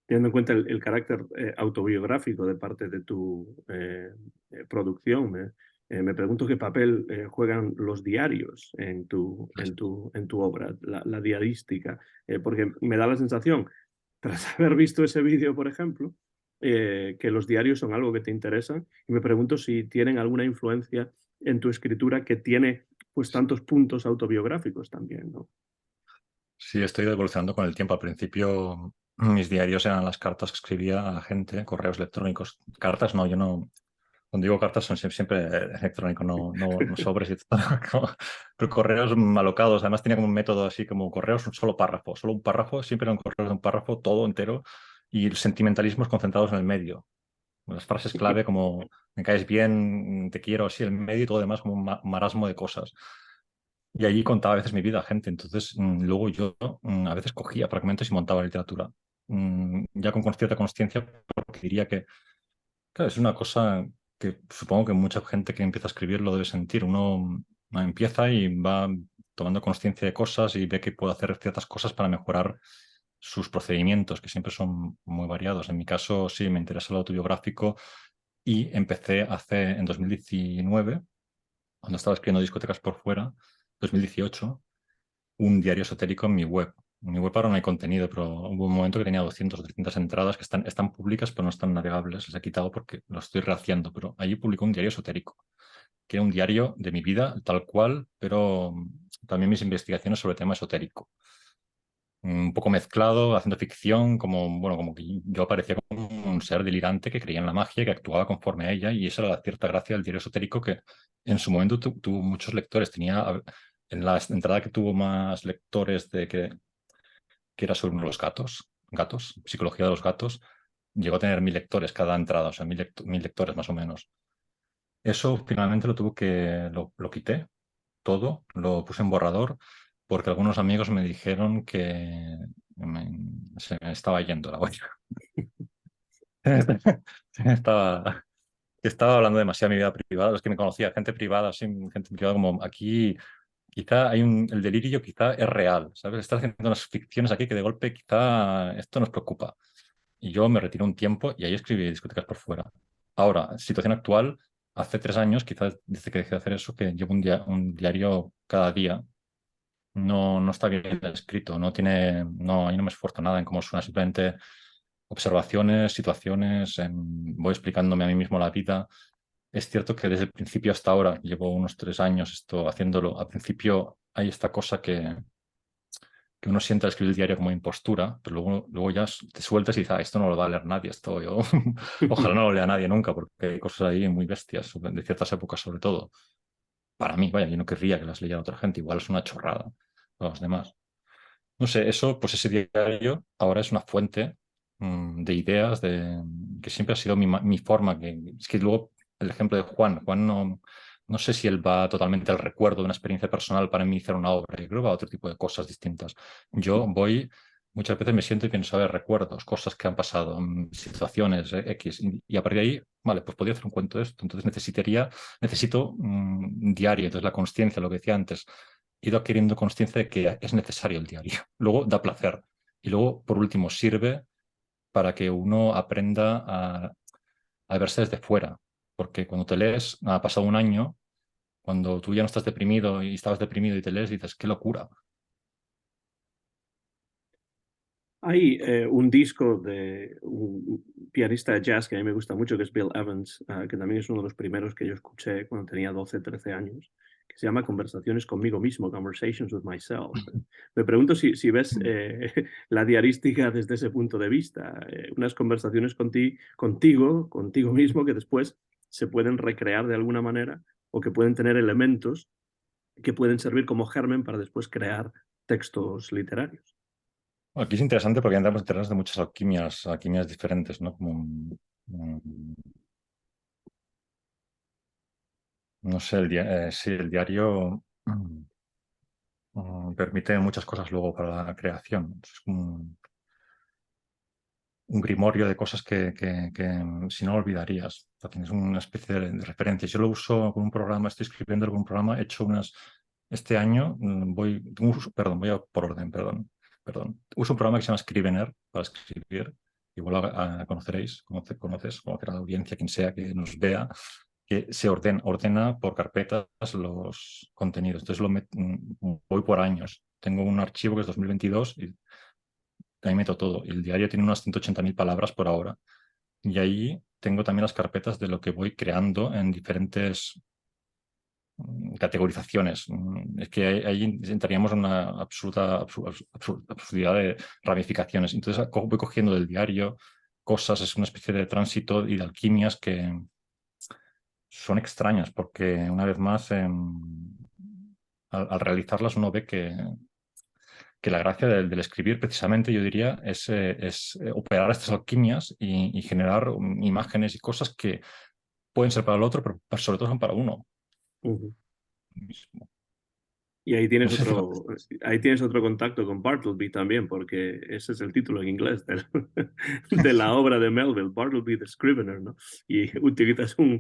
Speaker 1: Teniendo en cuenta el carácter autobiográfico de parte de tu producción, me pregunto qué papel juegan los diarios en tu obra, la diarística, porque me da la sensación, tras haber visto ese vídeo, por ejemplo, que los diarios son algo que te interesan y me pregunto si tienen alguna influencia en tu escritura que tiene pues tantos puntos autobiográficos también, ¿no?
Speaker 2: Sí, estoy evolucionando con el tiempo. Al principio mis diarios eran las cartas que escribía a la gente, correos electrónicos. Cartas no, yo no, cuando digo cartas son siempre electrónicos, no sobres y todo. Pero correos alocados. Además tenía como un método así como correos, un solo párrafo, solo un párrafo, siempre era un correo de un párrafo, todo entero, y sentimentalismos concentrados en el medio. Las frases clave como me caes bien, te quiero, así, el medio y todo demás como un marasmo de cosas. Y allí contaba a veces mi vida a gente. Entonces, luego yo a veces cogía fragmentos y montaba literatura. Ya con cierta consciencia, porque diría que claro, es una cosa que supongo que mucha gente que empieza a escribir lo debe sentir. Uno empieza y va tomando conciencia de cosas y ve que puede hacer ciertas cosas para mejorar sus procedimientos, que siempre son muy variados. En mi caso, sí, me interesa lo autobiográfico y empecé en 2019, cuando estaba escribiendo Discotecas por Fuera, 2018, un diario esotérico en mi web. En mi web ahora no hay contenido, pero hubo un momento que tenía 200 o 300 entradas que están públicas, pero no están navegables. Les he quitado porque lo estoy rehaciendo. Pero allí publicó un diario esotérico, que era un diario de mi vida tal cual, pero también mis investigaciones sobre tema esotérico. Un poco mezclado, haciendo ficción, como, bueno, como que yo parecía como un ser delirante que creía en la magia y que actuaba conforme a ella, y esa era la cierta gracia del diario esotérico que en su momento tuvo muchos lectores. En la entrada que tuvo más lectores que era sobre los gatos, psicología de los gatos, llegó a tener 1000 lectores cada entrada, o sea, 1000 lectores más o menos. Eso finalmente lo quité todo, lo puse en borrador, porque algunos amigos me dijeron que se me estaba yendo la olla. Estaba, estaba hablando demasiado de mi vida privada, los que me conocía, gente privada, así, gente privada como aquí, quizá el delirio quizá es real, ¿sabes? Estás haciendo unas ficciones aquí que de golpe quizá esto nos preocupa. Y yo me retiro un tiempo y ahí escribí Discotecas por Fuera. Ahora, situación actual, hace 3 años, quizás desde que dejé de hacer eso, que llevo un diario cada día. No está bien escrito, ahí no me esfuerzo nada en cómo suena, simplemente observaciones, situaciones, voy explicándome a mí mismo la vida. Es cierto que desde el principio hasta ahora, llevo unos 3 años esto haciéndolo, al principio hay esta cosa que uno siente al escribir el diario como impostura, pero luego ya te sueltas y dices, esto no lo va a leer nadie, esto yo ojalá no lo lea nadie nunca, porque hay cosas ahí muy bestias, de ciertas épocas sobre todo. Para mí, vaya, yo no querría que las leyera otra gente, igual es una chorrada para los demás. No sé, eso, pues ese diario ahora es una fuente de ideas, que siempre ha sido mi forma, es que luego el ejemplo de Juan no sé si él va totalmente al recuerdo de una experiencia personal para iniciar una obra, yo creo que va a otro tipo de cosas distintas. Yo voy muchas veces me siento y pienso, a ver, recuerdos, cosas que han pasado, situaciones X, y a partir de ahí, vale, pues podría hacer un cuento de esto. Entonces necesito un diario. Entonces la consciencia, lo que decía antes, he ido adquiriendo consciencia de que es necesario el diario. Luego da placer. Y luego, por último, sirve para que uno aprenda a verse desde fuera. Porque cuando te lees, ha pasado un año, cuando tú ya no estás deprimido y estabas deprimido y te lees, dices, qué locura.
Speaker 1: Hay un disco de un pianista de jazz que a mí me gusta mucho, que es Bill Evans, que también es uno de los primeros que yo escuché cuando tenía 12, 13 años, que se llama Conversaciones conmigo mismo, Conversations with Myself. Me pregunto si ves la diarística desde ese punto de vista, unas conversaciones contigo mismo, que después se pueden recrear de alguna manera o que pueden tener elementos que pueden servir como germen para después crear textos literarios.
Speaker 2: Aquí es interesante porque entramos en terrenos de muchas alquimias diferentes, ¿no? Como, no sé, sí, el diario permite muchas cosas luego para la creación. Es un grimorio de cosas que si no olvidarías. O sea, tienes una especie de referencia. Yo lo uso con un programa, estoy escribiendo con un programa, he hecho unas. Este año perdón, voy a por orden, perdón. Uso un programa que se llama Scrivener para escribir. Igual conocer a la audiencia, quien sea que nos vea, que se ordena por carpetas los contenidos. Entonces voy por años. Tengo un archivo que es 2022 y ahí meto todo. Y el diario tiene unas 180.000 palabras por ahora. Y ahí tengo también las carpetas de lo que voy creando en diferentes categorizaciones. Es que ahí entraríamos en una absurdidad de ramificaciones. Entonces voy cogiendo del diario cosas, es una especie de tránsito y de alquimias que son extrañas, porque una vez más, al realizarlas uno ve que la gracia del escribir, precisamente, yo diría, es operar estas alquimias y generar imágenes y cosas que pueden ser para el otro, pero sobre todo son para uno
Speaker 1: Uh-huh.
Speaker 2: mismo.
Speaker 1: Y
Speaker 2: No sé si lo ves.
Speaker 1: ahí tienes otro contacto con Bartleby también, porque ese es el título en inglés de la obra de Melville, Bartleby the Scrivener, ¿no? Y utilizas un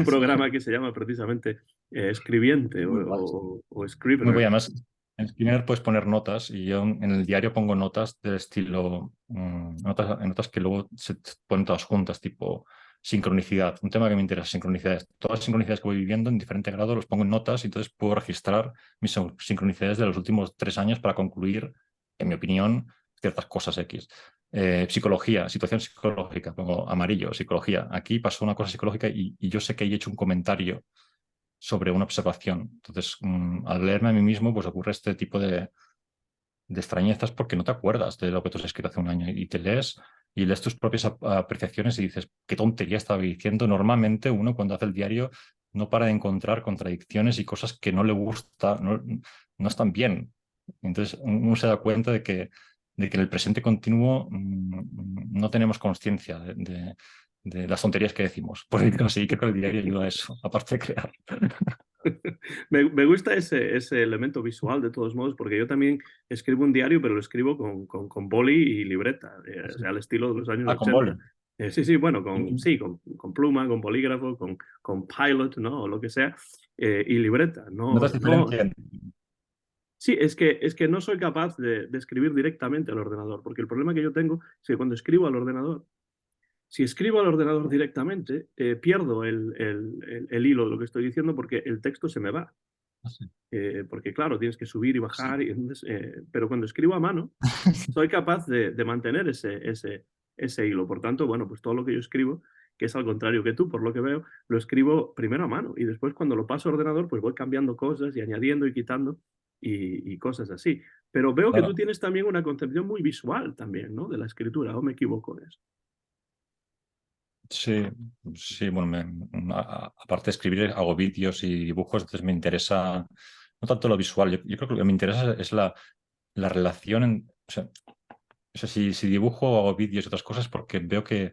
Speaker 1: programa que se llama precisamente Escribiente o
Speaker 2: Muy
Speaker 1: Scrivener.
Speaker 2: bien, además, en Skinner puedes poner notas y yo en el diario pongo notas del estilo, notas que luego se ponen todas juntas, tipo sincronicidad, un tema que me interesa, sincronicidades. Todas las sincronicidades que voy viviendo en diferente grado los pongo en notas y entonces puedo registrar mis sincronicidades de los últimos 3 años para concluir, en mi opinión, ciertas cosas X. Psicología, situación psicológica, pongo amarillo, psicología. Aquí pasó una cosa psicológica y yo sé que he hecho un comentario sobre una observación. Entonces, al leerme a mí mismo, pues ocurre este tipo de extrañezas porque no te acuerdas de lo que tú has escrito hace un año y te lees tus propias apreciaciones y dices, qué tontería estaba diciendo. Normalmente uno cuando hace el diario no para de encontrar contradicciones y cosas que no le gusta, no están bien. Entonces uno se da cuenta de que en el presente continuo no tenemos conciencia de las tonterías que decimos. Por decirlo así, creo que el diario ayuda a eso, aparte de crear.
Speaker 1: Me gusta ese elemento visual de todos modos, porque yo también escribo un diario, pero lo escribo con boli y libreta, o sea, al estilo de los años
Speaker 2: Ah, con
Speaker 1: 80.
Speaker 2: boli.
Speaker 1: Sí, sí, bueno,
Speaker 2: Mm.
Speaker 1: con pluma, con bolígrafo, con Pilot, ¿no? O lo que sea, y libreta.
Speaker 2: ¿Notas diferencia?
Speaker 1: Sí, es que no soy capaz de escribir directamente al ordenador, porque el problema que yo tengo es que cuando escribo al ordenador, si escribo al ordenador directamente, pierdo el hilo de lo que estoy diciendo porque el texto se me va. Porque claro, tienes que subir y bajar, pero cuando escribo a mano, soy capaz de mantener ese hilo. Por tanto, bueno, pues todo lo que yo escribo, que es al contrario que tú, por lo que veo, lo escribo primero a mano y después cuando lo paso a ordenador, pues voy cambiando cosas y añadiendo y quitando y cosas así. Pero veo que tú
Speaker 2: Claro.
Speaker 1: tienes también una concepción muy visual también, ¿no? De la escritura, ¿o me equivoco en eso?
Speaker 2: Sí, sí, bueno, aparte de escribir, hago vídeos y dibujos, entonces me interesa no tanto lo visual, yo creo que lo que me interesa es la relación, o sea, si dibujo o hago vídeos y otras cosas, porque veo que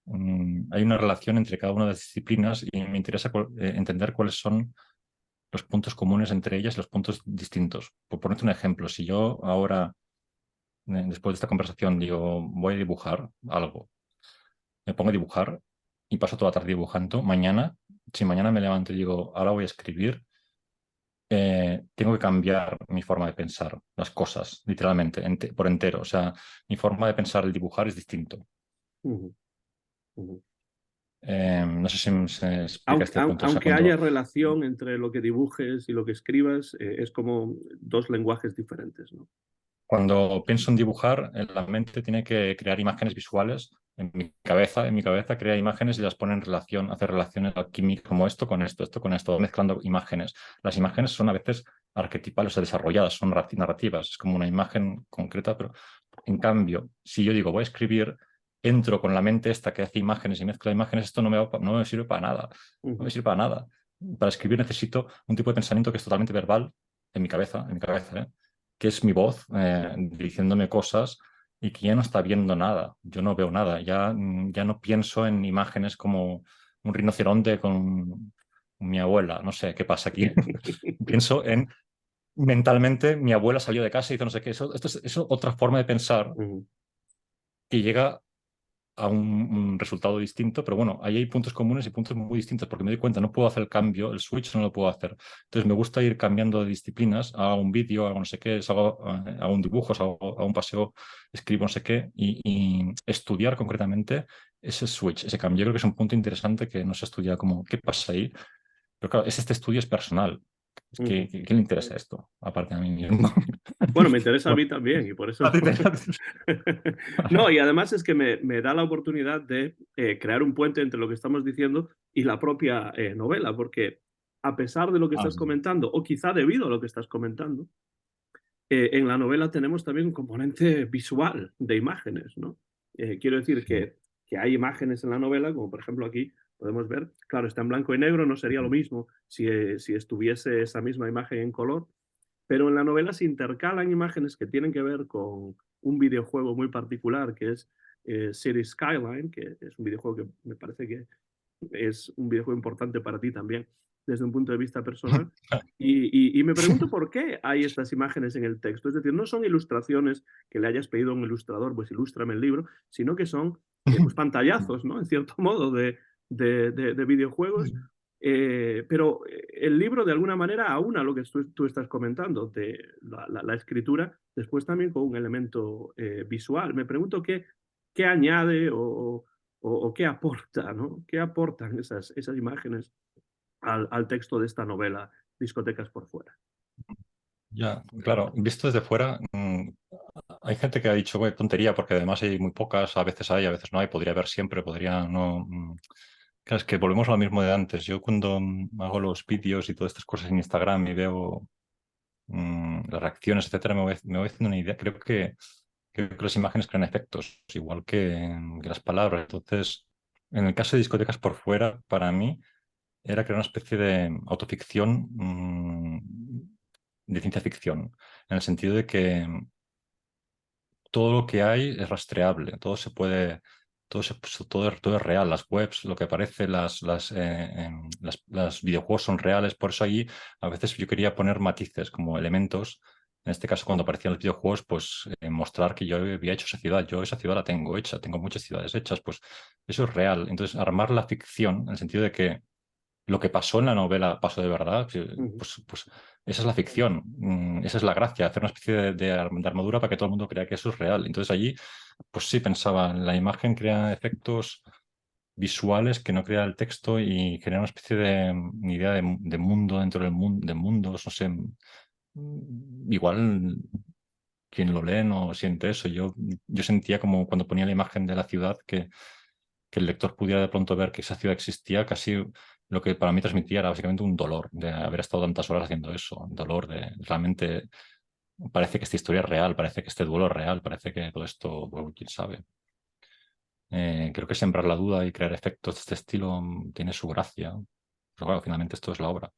Speaker 2: hay una relación entre cada una de las disciplinas y me interesa entender cuáles son los puntos comunes entre ellas y los puntos distintos. Por ponerte un ejemplo, si yo ahora después de esta conversación, digo, voy a dibujar algo. Me pongo a dibujar y paso toda la tarde dibujando. Mañana, si mañana me levanto y digo, ahora voy a escribir, tengo que cambiar mi forma de pensar las cosas, literalmente, por entero. O sea, mi forma de pensar el dibujar es distinto.
Speaker 1: Ujú, ujú.
Speaker 2: No sé si se explica este punto. O sea,
Speaker 1: Aunque haya relación entre lo que dibujes y lo que escribas, es como dos lenguajes diferentes, ¿no?
Speaker 2: cuando pienso en dibujar, la mente tiene que crear imágenes visuales en mi cabeza crea imágenes y las pone en relación, hace relaciones químicas como esto con esto, mezclando imágenes. Las imágenes son a veces arquetipales o desarrolladas, son narrativas, es como una imagen concreta, pero en cambio, si yo digo voy a escribir, entro con la mente esta que hace imágenes y mezcla imágenes, esto no me sirve para nada, no me
Speaker 1: Ujú.
Speaker 2: sirve para nada. Para escribir necesito un tipo de pensamiento que es totalmente verbal en mi cabeza, ¿eh? Que es mi voz diciéndome cosas y que ya no está viendo nada. Yo no veo nada. Ya no pienso en imágenes como un rinoceronte con mi abuela. No sé qué pasa aquí. Pienso en mentalmente mi abuela salió de casa y hizo no sé qué. Eso otra forma de pensar
Speaker 1: Ujú.
Speaker 2: que llega a un resultado distinto, pero bueno, ahí hay puntos comunes y puntos muy distintos, porque me doy cuenta, no puedo hacer el cambio, el switch no lo puedo hacer. Entonces me gusta ir cambiando de disciplinas, hago un vídeo, hago no sé qué, hago un dibujo, hago un paseo, escribo no sé qué, y estudiar concretamente ese switch, ese cambio. Yo creo que es un punto interesante que no se estudia como qué pasa ahí, pero claro, este estudio es personal.
Speaker 1: Ujú.
Speaker 2: ¿Qué le interesa esto? Aparte a mí mismo.
Speaker 1: Bueno, me interesa a
Speaker 2: Bueno,
Speaker 1: mí también y por
Speaker 2: a
Speaker 1: eso...
Speaker 2: ti te-
Speaker 1: No, y además es que me da la oportunidad de crear un puente entre lo que estamos diciendo y la propia novela, porque a pesar de lo que
Speaker 2: Ah,
Speaker 1: estás
Speaker 2: sí.
Speaker 1: comentando, o quizá debido a lo que estás comentando, en la novela tenemos también un componente visual de imágenes, ¿no? Quiero decir
Speaker 2: Sí.
Speaker 1: que hay imágenes en la novela, como por ejemplo aquí podemos ver, claro, está en blanco y negro, no sería lo mismo si estuviese esa misma imagen en color, pero en la novela se intercalan imágenes que tienen que ver con un videojuego muy particular que es City Skyline, que es un videojuego que me parece que es un videojuego importante para ti también desde un punto de vista personal. Y me pregunto por qué hay estas imágenes en el texto. Es decir, no son ilustraciones que le hayas pedido a un ilustrador, pues ilústrame el libro, sino que son pues pantallazos, ¿no? En cierto modo, de videojuegos. Pero el libro, de alguna manera, aúna lo que tú estás comentando de la escritura, después también con un elemento visual. Me pregunto qué añade o qué aporta, ¿no? ¿Qué aportan esas imágenes al texto de esta novela, Discotecas por fuera?
Speaker 2: Ya, claro, visto desde fuera, hay gente que ha dicho, güey, tontería, porque además hay muy pocas, a veces no hay, podría haber siempre, podría no. Claro, es que volvemos a lo mismo de antes. Yo cuando hago los vídeos y todas estas cosas en Instagram y veo las reacciones, etcétera, me voy haciendo una idea. Creo que las imágenes crean efectos, igual que las palabras. Entonces, en el caso de discotecas por fuera, para mí era crear una especie de autoficción de ciencia ficción, en el sentido de que todo lo que hay es rastreable, todo se puede, todo es real, las webs, lo que aparece, las videojuegos son reales, por eso allí a veces yo quería poner matices como elementos. En este caso, cuando aparecían los videojuegos, pues mostrar que yo había hecho esa ciudad, yo esa ciudad la tengo hecha, tengo muchas ciudades hechas, pues eso es real. Entonces, armar la ficción, en el sentido de que lo que pasó en la novela pasó de verdad,
Speaker 1: Ujú.
Speaker 2: pues esa es la ficción, esa es la gracia, hacer una especie de armadura para que todo el mundo crea que eso es real. Entonces allí, pues sí, pensaba, la imagen crea efectos visuales que no crea el texto y crea una especie de idea de mundo dentro del mundo, de mundos, no sé, igual quien lo lee no siente eso. Yo sentía como cuando ponía la imagen de la ciudad que el lector pudiera de pronto ver que esa ciudad existía, casi lo que para mí transmitía era básicamente un dolor de haber estado tantas horas haciendo eso, un dolor de realmente parece que esta historia es real, parece que este duelo es real, parece que todo esto, bueno, quién sabe. Creo que sembrar la duda y crear efectos de este estilo tiene su gracia. Pero claro, finalmente esto es la obra.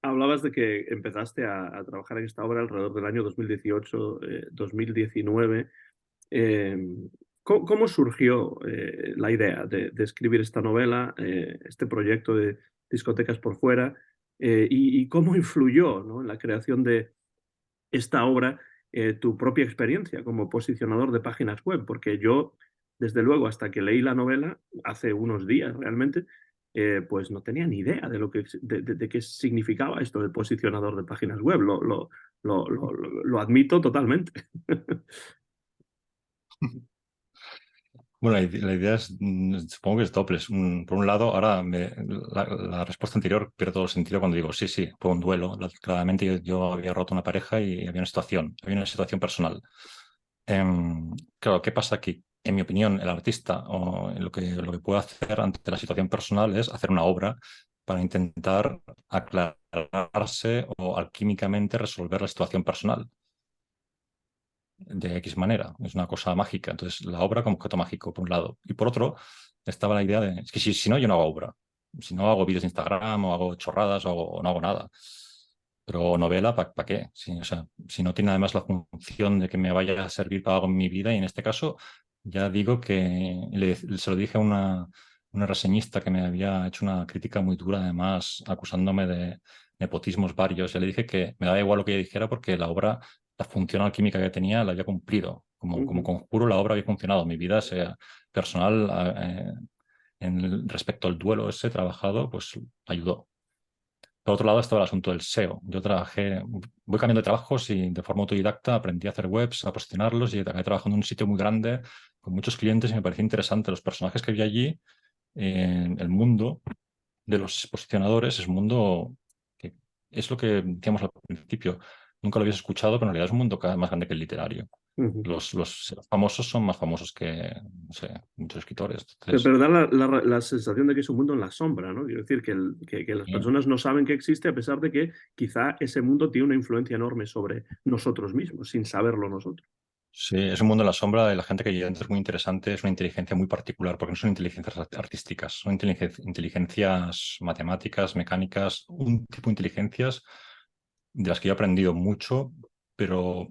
Speaker 1: Hablabas de que empezaste a trabajar en esta obra alrededor del año 2018, 2019. Eh, ¿Cómo surgió la idea de escribir esta novela, este proyecto de Discotecas por fuera, y cómo influyó, ¿no?, en la creación de esta obra tu propia experiencia como posicionador de páginas web, porque yo, desde luego, hasta que leí la novela, hace unos días realmente, pues no tenía ni idea de de qué significaba esto de posicionador de páginas web. Lo admito totalmente.
Speaker 2: Bueno, la idea es, supongo que es doble. Por un lado, ahora la respuesta anterior pierde todo el sentido cuando digo, sí, sí, fue un duelo. Claramente yo había roto una pareja y había una situación personal. Claro, ¿qué pasa aquí? En mi opinión, el artista o lo que puede hacer ante la situación personal es hacer una obra para intentar aclararse o alquímicamente resolver la situación personal de X manera. Es una cosa mágica. Entonces, la obra como objeto mágico, por un lado. Y por otro, estaba la idea de, es que si no, yo no hago obra. Si no hago vídeos de Instagram o hago chorradas o no hago nada. Pero novela, ¿para qué? O sea, si no tiene además la función de que me vaya a servir para algo en mi vida, y en este caso ya digo que se lo dije a una reseñista que me había hecho una crítica muy dura, además acusándome de nepotismos varios. Ya le dije que me daba igual lo que ella dijera porque la obra, la función alquímica que tenía, la había cumplido. Como conjuro, la obra había funcionado. Mi vida, sea personal, respecto al duelo ese trabajado, pues ayudó. Por otro lado estaba el asunto del SEO. Voy cambiando de trabajos y de forma autodidacta aprendí a hacer webs, a posicionarlos y acabé trabajando en un sitio muy grande con muchos clientes y me parecía interesante. Los personajes que vi allí, el mundo de los posicionadores es un mundo que es lo que decíamos al principio. Nunca lo habías escuchado, pero en realidad es un mundo cada vez más grande que el literario.
Speaker 1: Ujú.
Speaker 2: Los famosos son más famosos que, no sé, muchos escritores.
Speaker 1: Pero
Speaker 2: Entonces,
Speaker 1: da la sensación de que es un mundo en la sombra, ¿no? Quiero decir que las
Speaker 2: sí.
Speaker 1: personas no saben que existe a pesar de que quizá ese mundo tiene una influencia enorme sobre nosotros mismos, sin saberlo nosotros.
Speaker 2: Sí, es un mundo en la sombra y la gente que allí dentro es muy interesante, es una inteligencia muy particular, porque no son inteligencias artísticas, son inteligencias matemáticas, mecánicas, un tipo de inteligencias de las que yo he aprendido mucho, pero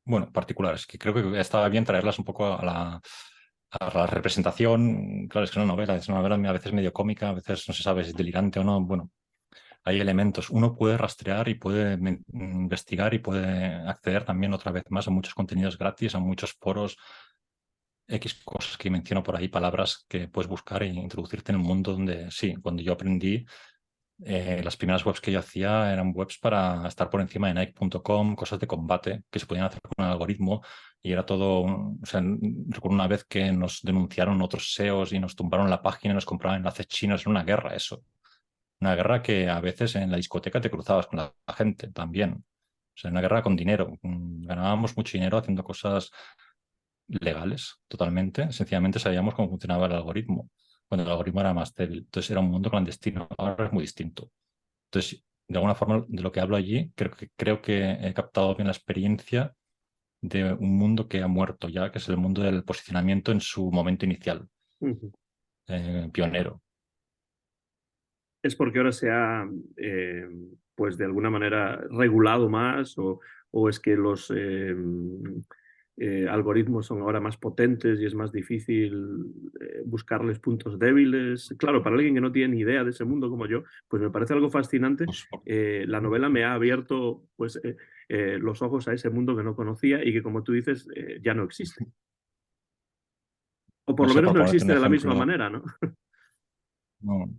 Speaker 2: bueno, particulares, que creo que estaba bien traerlas un poco a la representación. Claro, es una novela a veces medio cómica, a veces no se sabe si es delirante o no. Bueno, hay elementos. Uno puede rastrear y puede investigar y puede acceder también otra vez más a muchos contenidos gratis, a muchos foros, X cosas que menciono por ahí, palabras que puedes buscar e introducirte en un mundo donde sí, cuando yo aprendí, las primeras webs que yo hacía eran webs para estar por encima de Nike.com, cosas de combate que se podían hacer con un algoritmo y era todo, o sea, recuerdo una vez que nos denunciaron otros SEOs y nos tumbaron la página y nos compraban enlaces chinos, era una guerra eso. Una guerra que a veces en la discoteca te cruzabas con la gente también. O sea, una guerra con dinero. Ganábamos mucho dinero haciendo cosas legales totalmente. Sencillamente sabíamos cómo funcionaba el algoritmo, cuando el algoritmo era más débil. Entonces era un mundo clandestino. Ahora es muy distinto. Entonces, de alguna forma, de lo que hablo allí, creo que he captado bien la experiencia de un mundo que ha muerto ya, que es el mundo del posicionamiento en su momento inicial,
Speaker 1: Ujú.
Speaker 2: pionero.
Speaker 1: ¿Es porque ahora se ha, pues de alguna manera, regulado más o es que los algoritmos son ahora más potentes y es más difícil buscarles puntos débiles? Claro, para alguien que no tiene ni idea de ese mundo como yo, pues me parece algo fascinante.
Speaker 2: Pues,
Speaker 1: La novela me ha abierto pues, los ojos a ese mundo que no conocía y que, como tú dices, ya no existe. O por
Speaker 2: no
Speaker 1: lo
Speaker 2: sé,
Speaker 1: menos
Speaker 2: por
Speaker 1: no
Speaker 2: ponerte un
Speaker 1: existe de la misma
Speaker 2: ejemplo.
Speaker 1: manera, ¿no?
Speaker 2: No,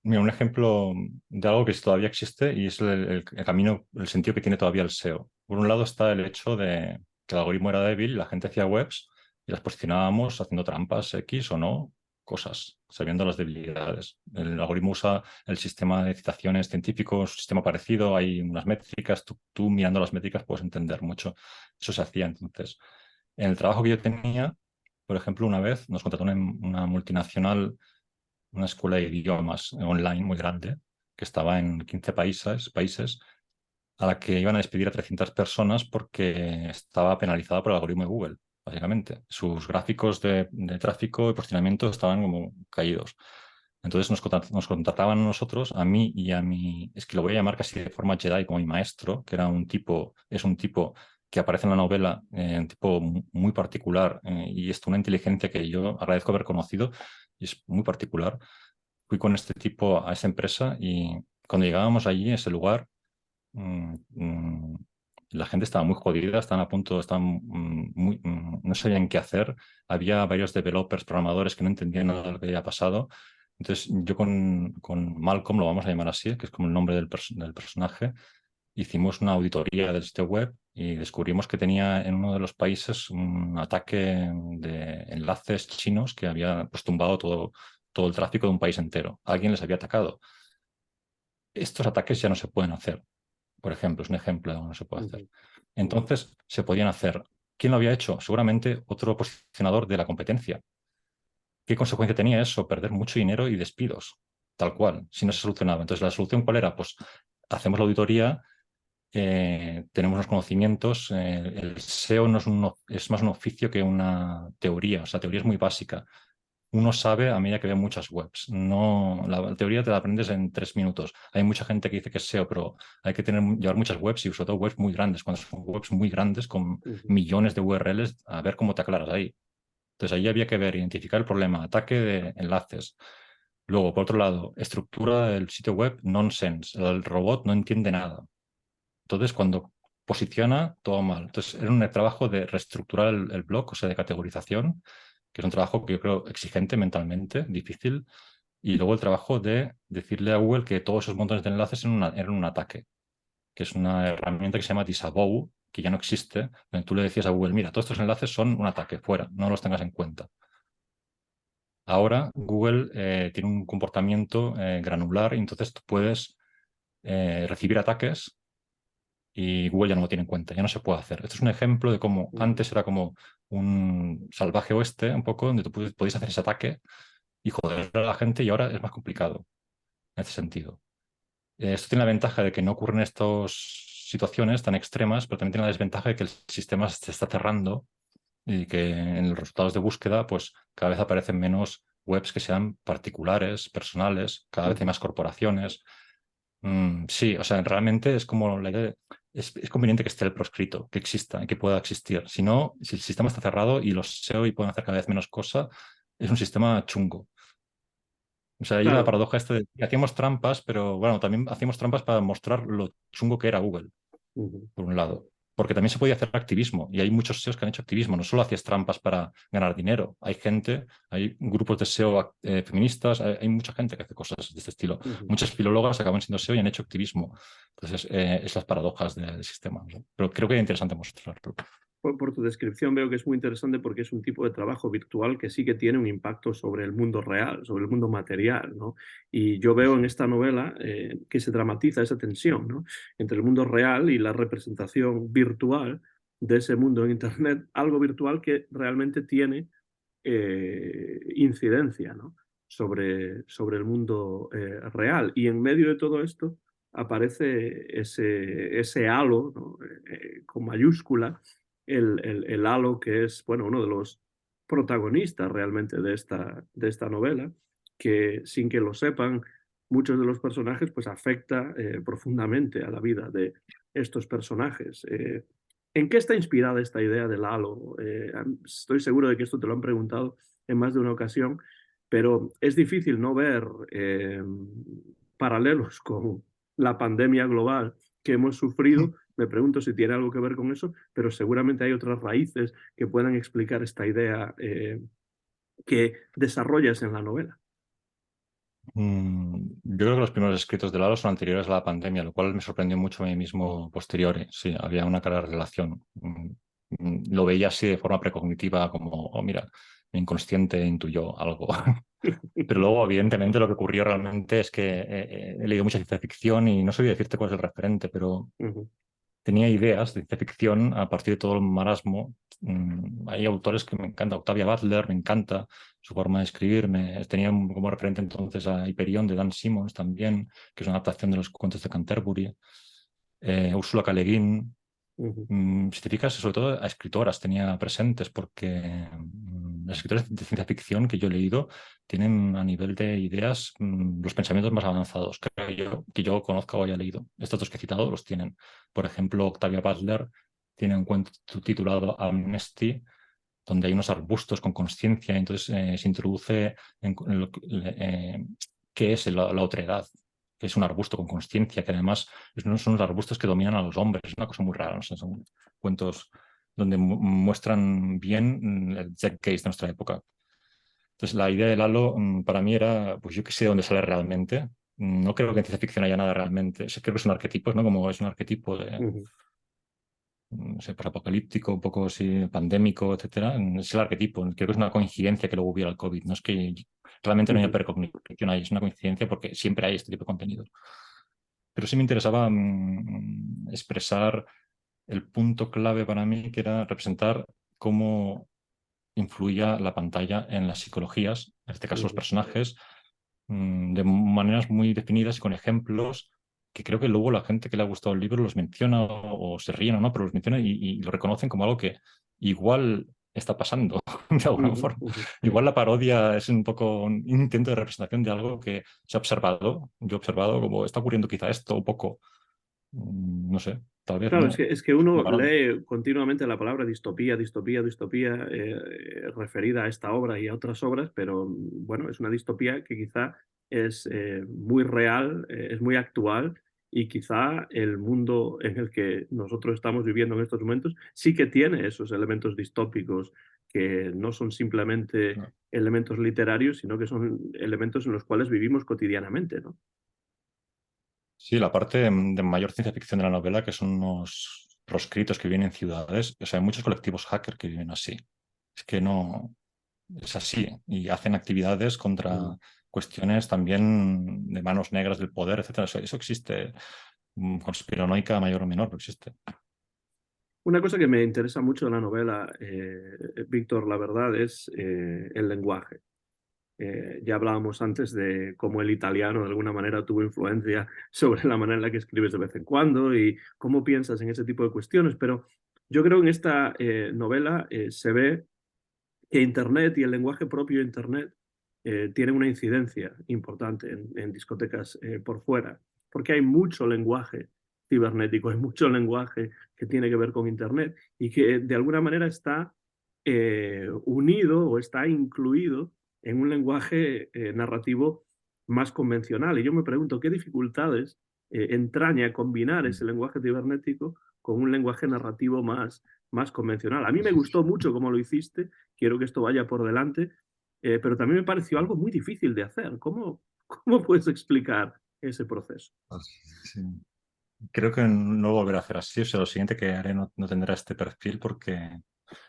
Speaker 2: mira, un ejemplo de algo que todavía existe y es el camino, el sentido que tiene todavía el SEO. Por un lado está el hecho de que el algoritmo era débil y la gente hacía webs y las posicionábamos haciendo trampas X o no, cosas, sabiendo las debilidades. El algoritmo usa el sistema de citaciones científicos, un sistema parecido, hay unas métricas, tú mirando las métricas puedes entender mucho. Eso se hacía entonces. En el trabajo que yo tenía, por ejemplo, una vez nos contrató una multinacional, una escuela de idiomas online muy grande, que estaba en 15 países, a la que iban a despedir a 300 personas porque estaba penalizada por el algoritmo de Google, básicamente. Sus gráficos de tráfico y posicionamiento estaban como caídos. Entonces nos contrataban a nosotros, a mí y a mi, es que lo voy a llamar casi de forma Jedi, como mi maestro, que es un tipo que aparece en la novela, un tipo muy particular, y es una inteligencia que yo agradezco haber conocido y es muy particular. Fui con este tipo a esa empresa y cuando llegábamos allí, a ese lugar, mm, mm, La gente estaba muy jodida, estaban a punto, no sabían qué hacer. Había varios developers, programadores que no entendían nada de lo que había pasado. Entonces yo con Malcolm, lo vamos a llamar así, que es como el nombre del personaje, hicimos una auditoría del sitio web y descubrimos que tenía en uno de los países un ataque de enlaces chinos que había pues, tumbado todo el tráfico de un país entero. Alguien les había atacado. Estos ataques ya no se pueden hacer. Por ejemplo, es un ejemplo de algo que no se puede hacer.
Speaker 1: Ujú, ujú,
Speaker 2: Entonces, se podían hacer. ¿Quién lo había hecho? Seguramente otro posicionador de la competencia. ¿Qué consecuencia tenía eso? Perder mucho dinero y despidos, tal cual, si no se solucionaba. Entonces, ¿la solución cuál era? Pues hacemos la auditoría, tenemos unos conocimientos. El SEO no es, es más un oficio que una teoría. O sea, la teoría es muy básica. Uno sabe a medida que ve muchas webs. No, la teoría te la aprendes en 3 minutos. Hay mucha gente que dice que es SEO, pero hay que llevar muchas webs y sobre todo webs muy grandes. Cuando son webs muy grandes con
Speaker 1: ujú,
Speaker 2: millones de URLs, a ver cómo te aclaras ahí. Entonces ahí había que ver, identificar el problema, ataque de enlaces. Luego, por otro lado, estructura del sitio web, nonsense. El robot no entiende nada. Entonces, cuando posiciona, todo mal. Entonces, era un trabajo de reestructurar el blog, o sea, de categorización, que es un trabajo que yo creo exigente mentalmente, difícil. Y luego el trabajo de decirle a Google que todos esos montones de enlaces eran un ataque, que es una herramienta que se llama Disavow, que ya no existe, donde tú le decías a Google, mira, todos estos enlaces son un ataque, fuera, no los tengas en cuenta. Ahora Google tiene un comportamiento granular y entonces tú puedes recibir ataques y Google ya no lo tiene en cuenta, ya no se puede hacer. Esto es un ejemplo de cómo
Speaker 1: ujú.
Speaker 2: antes era como un salvaje oeste, un poco, donde tú podías hacer ese ataque y joder a la gente y ahora es más complicado en ese sentido. Esto tiene la ventaja de que no ocurren estas situaciones tan extremas, pero también tiene la desventaja de que el sistema se está cerrando y que en los resultados de búsqueda, pues cada vez aparecen menos webs que sean particulares, personales, cada vez hay
Speaker 1: Ujú,
Speaker 2: más corporaciones. Sí, o sea, realmente es como la idea es conveniente que esté el proscrito, que exista y que pueda existir. Si no, si el sistema está cerrado y los SEO y pueden hacer cada vez menos cosas, es un sistema chungo. O sea, ahí la
Speaker 1: claro.
Speaker 2: paradoja esta de que hacíamos trampas, pero bueno, también hacíamos trampas para mostrar lo chungo que era Google,
Speaker 1: Ujú,
Speaker 2: por un lado. Porque también se podía hacer activismo y hay muchos SEOs que han hecho activismo. No solo hacías trampas para ganar dinero. Hay gente, hay grupos de SEO feministas, hay mucha gente que hace cosas de este estilo.
Speaker 1: ujú.
Speaker 2: Muchas filólogas acaban siendo SEO y han hecho activismo. Entonces, es las paradojas del sistema, ¿no? Pero creo que es interesante mostrarlo.
Speaker 1: Por tu descripción veo que es muy interesante porque es un tipo de trabajo virtual que sí que tiene un impacto sobre el mundo real, sobre el mundo material, ¿no? Y yo veo en esta novela que se dramatiza esa tensión, ¿no? Entre el mundo real y la representación virtual de ese mundo en Internet, algo virtual que realmente tiene incidencia, ¿no? Sobre el mundo real. Y en medio de todo esto aparece ese halo, ¿no? Con mayúscula, el halo que es, bueno, uno de los protagonistas realmente de esta novela, que sin que lo sepan, muchos de los personajes, pues afecta profundamente a la vida de estos personajes. ¿En qué está inspirada esta idea del halo? Estoy seguro de que esto te lo han preguntado en más de una ocasión, pero es difícil no ver paralelos con la pandemia global que hemos sufrido. Me pregunto si tiene algo que ver con eso, pero seguramente hay otras raíces que puedan explicar esta idea que desarrollas en la novela.
Speaker 2: Yo creo que los primeros escritos de Lalo son anteriores a la pandemia, lo cual me sorprendió mucho a mí mismo posteriori. Sí, había una clara relación. Lo veía así de forma precognitiva, como, oh, mira, mi inconsciente intuyó algo. Pero luego, evidentemente, lo que ocurrió realmente es que he leído mucha ciencia ficción y no sabía decirte cuál es el referente, pero
Speaker 1: Ujú,
Speaker 2: tenía ideas de ciencia ficción a partir de todo el marasmo. Hay autores que me encantan. Octavia Butler, me encanta su forma de escribir. Tenía como referente entonces a Hyperion de Dan Simmons también, que es una adaptación de los cuentos de Canterbury. Ursula K. Le Guin.
Speaker 1: ujú.
Speaker 2: Si te fijas, sobre todo a escritoras tenía presentes, porque las escritoras de ciencia ficción que yo he leído tienen a nivel de ideas los pensamientos más avanzados que yo conozca o haya leído. Estos dos que he citado los tienen. Por ejemplo, Octavia Butler tiene un cuento titulado Amnesty, donde hay unos arbustos con conciencia, y entonces se introduce en qué es la otredad, que es un arbusto con conciencia, que además son los arbustos que dominan a los hombres. Es una cosa muy rara, no sé, son cuentos donde muestran bien el zeitgeist de nuestra época. Entonces, la idea del halo para mí era, pues yo que sé de dónde sale realmente. No creo que en ciencia ficción haya nada realmente. Creo que son arquetipos, ¿no? Como es un arquetipo de,
Speaker 1: Ujú,
Speaker 2: no sé, apocalíptico, un poco así, pandémico, etcétera. Es el arquetipo. Creo que es una coincidencia que luego hubiera el COVID. No es que realmente no haya
Speaker 1: ujú.
Speaker 2: hipercognición ahí, es una coincidencia porque siempre hay este tipo de contenido. Pero sí me interesaba expresar el punto clave para mí, que era representar cómo influía la pantalla en las psicologías, en este caso los
Speaker 1: Ujú.
Speaker 2: personajes, de maneras muy definidas y con ejemplos que creo que luego la gente que le ha gustado el libro los menciona o se ríen o no, pero los menciona y lo reconocen como algo que igual está pasando de alguna
Speaker 1: Ujú,
Speaker 2: forma.
Speaker 1: ujú.
Speaker 2: Igual la parodia es un poco un intento de representación de algo que se ha observado. Yo he observado como está ocurriendo quizá esto un poco, no sé, tal vez
Speaker 1: Claro,
Speaker 2: no.
Speaker 1: es que uno
Speaker 2: La parodia.
Speaker 1: lee continuamente la palabra distopía, distopía, distopía, referida a esta obra y a otras obras, pero bueno, es una distopía que quizá es muy real, es muy actual y quizá el mundo en el que nosotros estamos viviendo en estos momentos sí que tiene esos elementos distópicos que no son simplemente elementos literarios, sino que son elementos en los cuales vivimos cotidianamente, ¿no?
Speaker 2: Sí, la parte de mayor ciencia ficción de la novela, que son unos proscritos que viven en ciudades. O sea, hay muchos colectivos hacker que viven así. Es que no, es así. Y hacen actividades contra
Speaker 1: Mm.
Speaker 2: cuestiones también de manos negras del poder, etcétera. Eso existe. Conspiranoica mayor o menor, pero existe.
Speaker 1: Una cosa que me interesa mucho de la novela, Víctor, la verdad, es el lenguaje. Ya hablábamos antes de cómo el italiano de alguna manera tuvo influencia sobre la manera en la que escribes de vez en cuando y cómo piensas en ese tipo de cuestiones, pero yo creo que en esta novela se ve que Internet y el lenguaje propio de Internet tienen una incidencia importante en discotecas por fuera, porque hay mucho lenguaje cibernético, hay mucho lenguaje que tiene que ver con Internet y que de alguna manera está unido o está incluido en un lenguaje narrativo más convencional. Y yo me pregunto, ¿qué dificultades entraña combinar ese lenguaje cibernético con un lenguaje narrativo más convencional? A mí me gustó mucho cómo lo hiciste, quiero que esto vaya por delante, pero también me pareció algo muy difícil de hacer. ¿Cómo puedes explicar ese proceso?
Speaker 2: Sí. Creo que no volverá a hacer así. O sea, lo siguiente que haré no tendrá este perfil porque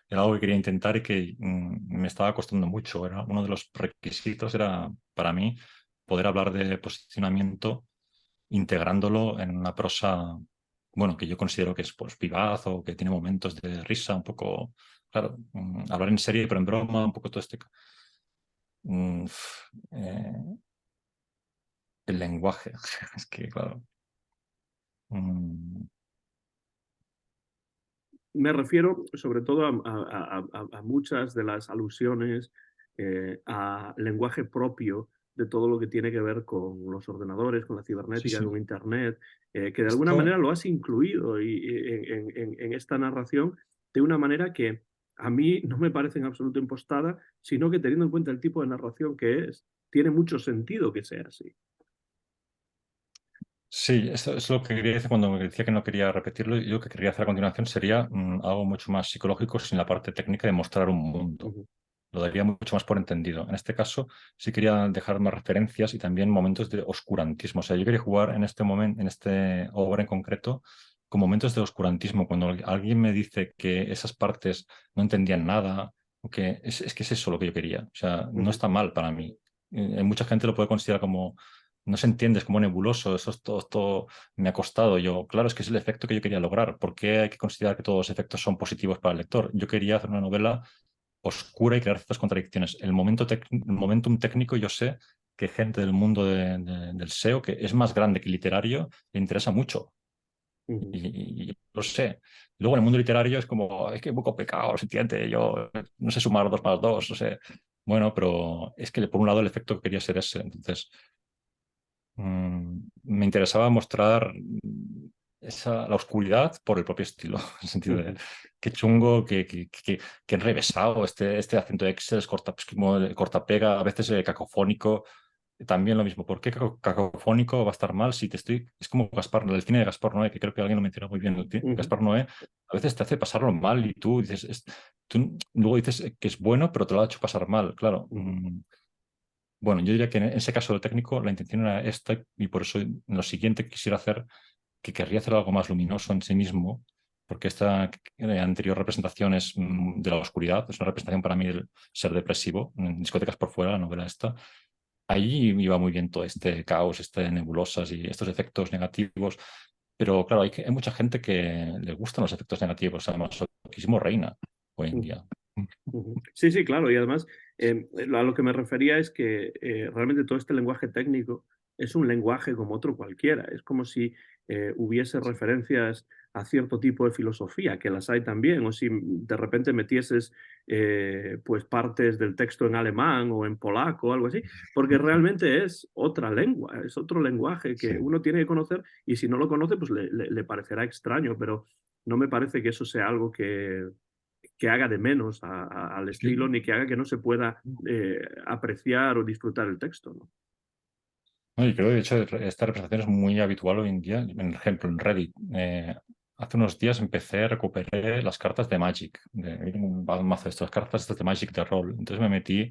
Speaker 2: era algo que quería intentar y que me estaba costando mucho. Era uno de los requisitos, era para mí poder hablar de posicionamiento integrándolo en una prosa, bueno, que yo considero que es pues vivaz o que tiene momentos de risa, un poco, claro, hablar en serio pero en broma, un poco todo este... mm, eh, el lenguaje, es que, claro. mm,
Speaker 1: Me refiero sobre todo a muchas de las alusiones a lenguaje propio de todo lo que tiene que ver con los ordenadores, con la
Speaker 2: sí,
Speaker 1: cibernética,
Speaker 2: sí.
Speaker 1: con Internet, que de alguna manera
Speaker 2: Esto,
Speaker 1: lo has incluido en esta narración de una manera que a mí no me parece en absoluto impostada, sino que teniendo en cuenta el tipo de narración que es, tiene mucho sentido que sea así.
Speaker 2: sí, esto es lo que quería decir cuando me decía que no quería repetirlo. Yo lo que quería hacer a continuación sería algo mucho más psicológico sin la parte técnica de mostrar un mundo.
Speaker 1: Ujú,
Speaker 2: Lo daría mucho más por entendido. En este caso, sí quería dejar más referencias y también momentos de oscurantismo. O sea, yo quería jugar en este momento, en este obra en concreto, con momentos de oscurantismo. Cuando alguien me dice que esas partes no entendían nada, o que es que es eso lo que yo quería. O sea, no
Speaker 1: ujú,
Speaker 2: está mal para mí. Mucha gente lo puede considerar como, no se entiende, es como nebuloso, eso es todo me ha costado. Yo, claro, es que es el efecto que yo quería lograr. ¿Por qué hay que considerar que todos los efectos son positivos para el lector? Yo quería hacer una novela oscura y crear ciertas contradicciones. El momentum técnico, yo sé que gente del mundo del SEO, que es más grande que literario, le interesa mucho.
Speaker 1: ujú.
Speaker 2: Y lo sé. Luego en el mundo literario es como, es que es muy complicado, se entiende, yo no sé sumar dos más dos, no sé. Bueno, pero es que por un lado el efecto que quería ser ese. Entonces, me interesaba mostrar la oscuridad por el propio estilo, en el sentido de
Speaker 1: Ujú.
Speaker 2: qué chungo, qué enrevesado este acento Excel, es corta, es como corta pega, a veces cacofónico. también lo mismo. ¿Por qué cacofónico va a estar mal si te estoy... Es como Gaspar, el cine de Gaspar Noé, que creo que alguien lo mencionó muy bien.
Speaker 1: Ujú,
Speaker 2: Gaspar Noé a veces te hace pasarlo mal y tú dices... tú luego dices que es bueno, pero te lo ha hecho pasar mal, claro.
Speaker 1: ujú,
Speaker 2: Bueno, yo diría que en ese caso del técnico la intención era esta y por eso en lo siguiente quisiera hacer, que querría hacer algo más luminoso en sí mismo, porque esta anterior representación es de la oscuridad, es una representación para mí del ser depresivo, en discotecas por fuera, la novela esta. Ahí iba muy bien todo este caos, este nebulosas y estos efectos negativos, pero claro, hay mucha gente que le gustan los efectos negativos, además, el masoquismo reina hoy en
Speaker 1: ujú.
Speaker 2: día.
Speaker 1: Ujú. Sí, sí, claro. Y además, a lo que me refería es que realmente todo este lenguaje técnico es un lenguaje como otro cualquiera. Es como si hubiese referencias a cierto tipo de filosofía, que las hay también, o si de repente metieses pues partes del texto en alemán o en polaco o algo así, porque realmente es otra lengua, es otro lenguaje que
Speaker 2: Sí.
Speaker 1: uno tiene que conocer y si no lo conoce, pues le parecerá extraño, pero no me parece que eso sea algo que haga de menos al estilo,
Speaker 2: Sí.
Speaker 1: ni que haga que no se pueda apreciar o disfrutar el texto, ¿no?
Speaker 2: No, y creo que de hecho esta representación es muy habitual hoy en día. Por ejemplo, en Reddit. Hace unos días recuperé las cartas de Magic, un mazo de estas cartas estas de Magic de rol. Entonces me metí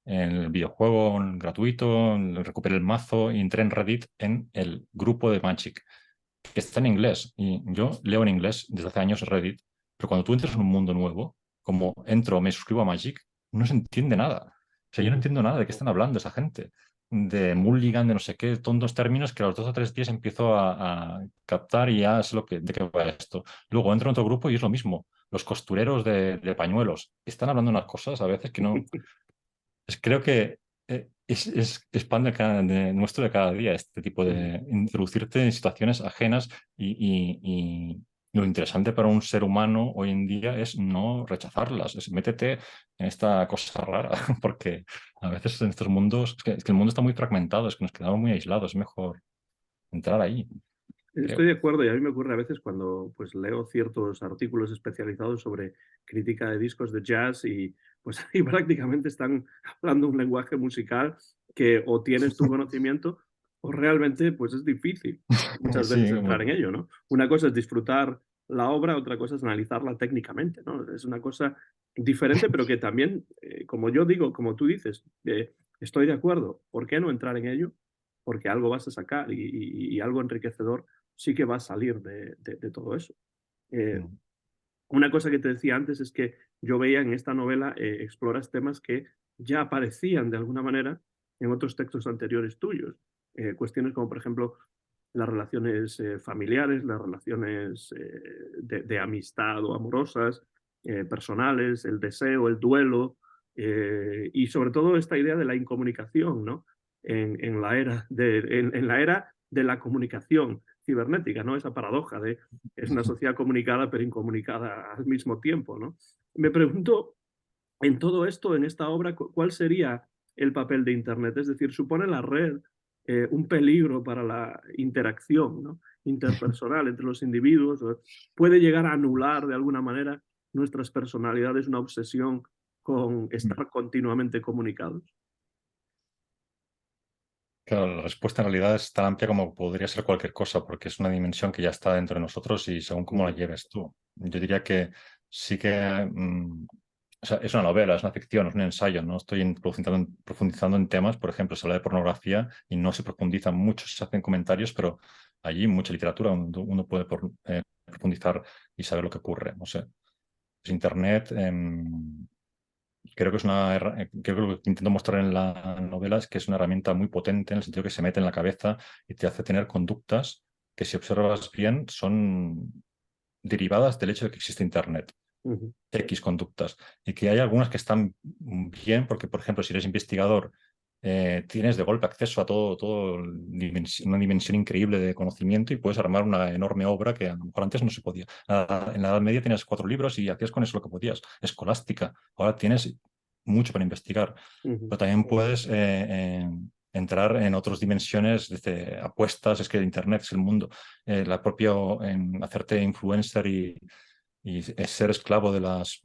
Speaker 2: en el videojuego gratuito, recuperé el mazo y entré en Reddit en el grupo de Magic, que está en inglés. Y yo leo en inglés desde hace años Reddit, pero cuando tú entras en un mundo nuevo, como entro, me suscribo a Magic, no se entiende nada. O sea, yo no
Speaker 1: Ujú.
Speaker 2: entiendo nada de qué están hablando esa gente. De Mulligan, de no sé qué, tontos términos que a los 2 o 3 días empiezo a captar y ya sé de qué va esto. Luego entro en otro grupo y es lo mismo. Los costureros de pañuelos están hablando unas cosas a veces que no. Creo que es pan nuestro de cada día este tipo
Speaker 1: Ujú.
Speaker 2: de introducirte en situaciones ajenas y lo interesante para un ser humano hoy en día es no rechazarlas, es métete en esta cosa rara, porque a veces en estos mundos, es que el mundo está muy fragmentado, es que nos quedamos muy aislados, es mejor entrar ahí,
Speaker 1: Estoy
Speaker 2: creo.
Speaker 1: de acuerdo y a mí me ocurre a veces cuando pues leo ciertos artículos especializados sobre crítica de discos de jazz y pues ahí prácticamente están hablando un lenguaje musical que o tienes tu conocimiento o realmente pues es difícil muchas veces
Speaker 2: Sí,
Speaker 1: entrar en ello, ¿no? Una cosa es disfrutar la obra, otra cosa es analizarla técnicamente, ¿no? Es una cosa diferente, pero que también, como yo digo, como tú dices, estoy de acuerdo. ¿Por qué no entrar en ello? Porque algo vas a sacar y algo enriquecedor sí que va a salir de todo eso. Eh, una cosa que te decía antes es que yo veía en esta novela, exploras temas que ya aparecían de alguna manera en otros textos anteriores tuyos. Cuestiones como, por ejemplo, las relaciones familiares, las relaciones de amistad o amorosas, personales, el deseo, el duelo, y sobre todo esta idea de la incomunicación, ¿no? En la era de la comunicación cibernética, ¿no? Esa paradoja de es una sociedad comunicada pero incomunicada al mismo tiempo, ¿no? Me pregunto, en todo esto, en esta obra, ¿cuál sería el papel de Internet? Es decir, ¿supone la red un peligro para la interacción, ¿no? Interpersonal entre los individuos? ¿O puede llegar a anular de alguna manera nuestras personalidades, una obsesión con estar continuamente comunicados?
Speaker 2: Claro, la respuesta en realidad es tan amplia como podría ser cualquier cosa, porque es una dimensión que ya está dentro de nosotros y según cómo la
Speaker 1: Uh
Speaker 2: lleves tú. Yo diría que sí que, o sea, es una novela, es una ficción, es un ensayo, no estoy profundizando en temas, por ejemplo, se habla de pornografía y no se profundiza mucho, se hacen comentarios, pero allí mucha literatura, uno puede profundizar y saber lo que ocurre, no sé. Pues Internet, creo que creo que lo que intento mostrar en la novela es que es una herramienta muy potente en el sentido que se mete en la cabeza y te hace tener conductas que si observas bien son derivadas del hecho de que existe Internet.
Speaker 1: -huh.
Speaker 2: X conductas. Y que hay algunas que están bien porque, por ejemplo, si eres investigador, tienes de golpe acceso a una dimensión increíble de conocimiento y puedes armar una enorme obra que a lo mejor antes no se podía. En la Edad Media tenías 4 libros y hacías con eso lo que podías. Escolástica. Ahora tienes mucho para investigar.
Speaker 1: Uh -huh.
Speaker 2: Pero también puedes entrar en otras dimensiones, desde apuestas, es que Internet es el mundo, la propia hacerte influencer y es ser esclavo del hacer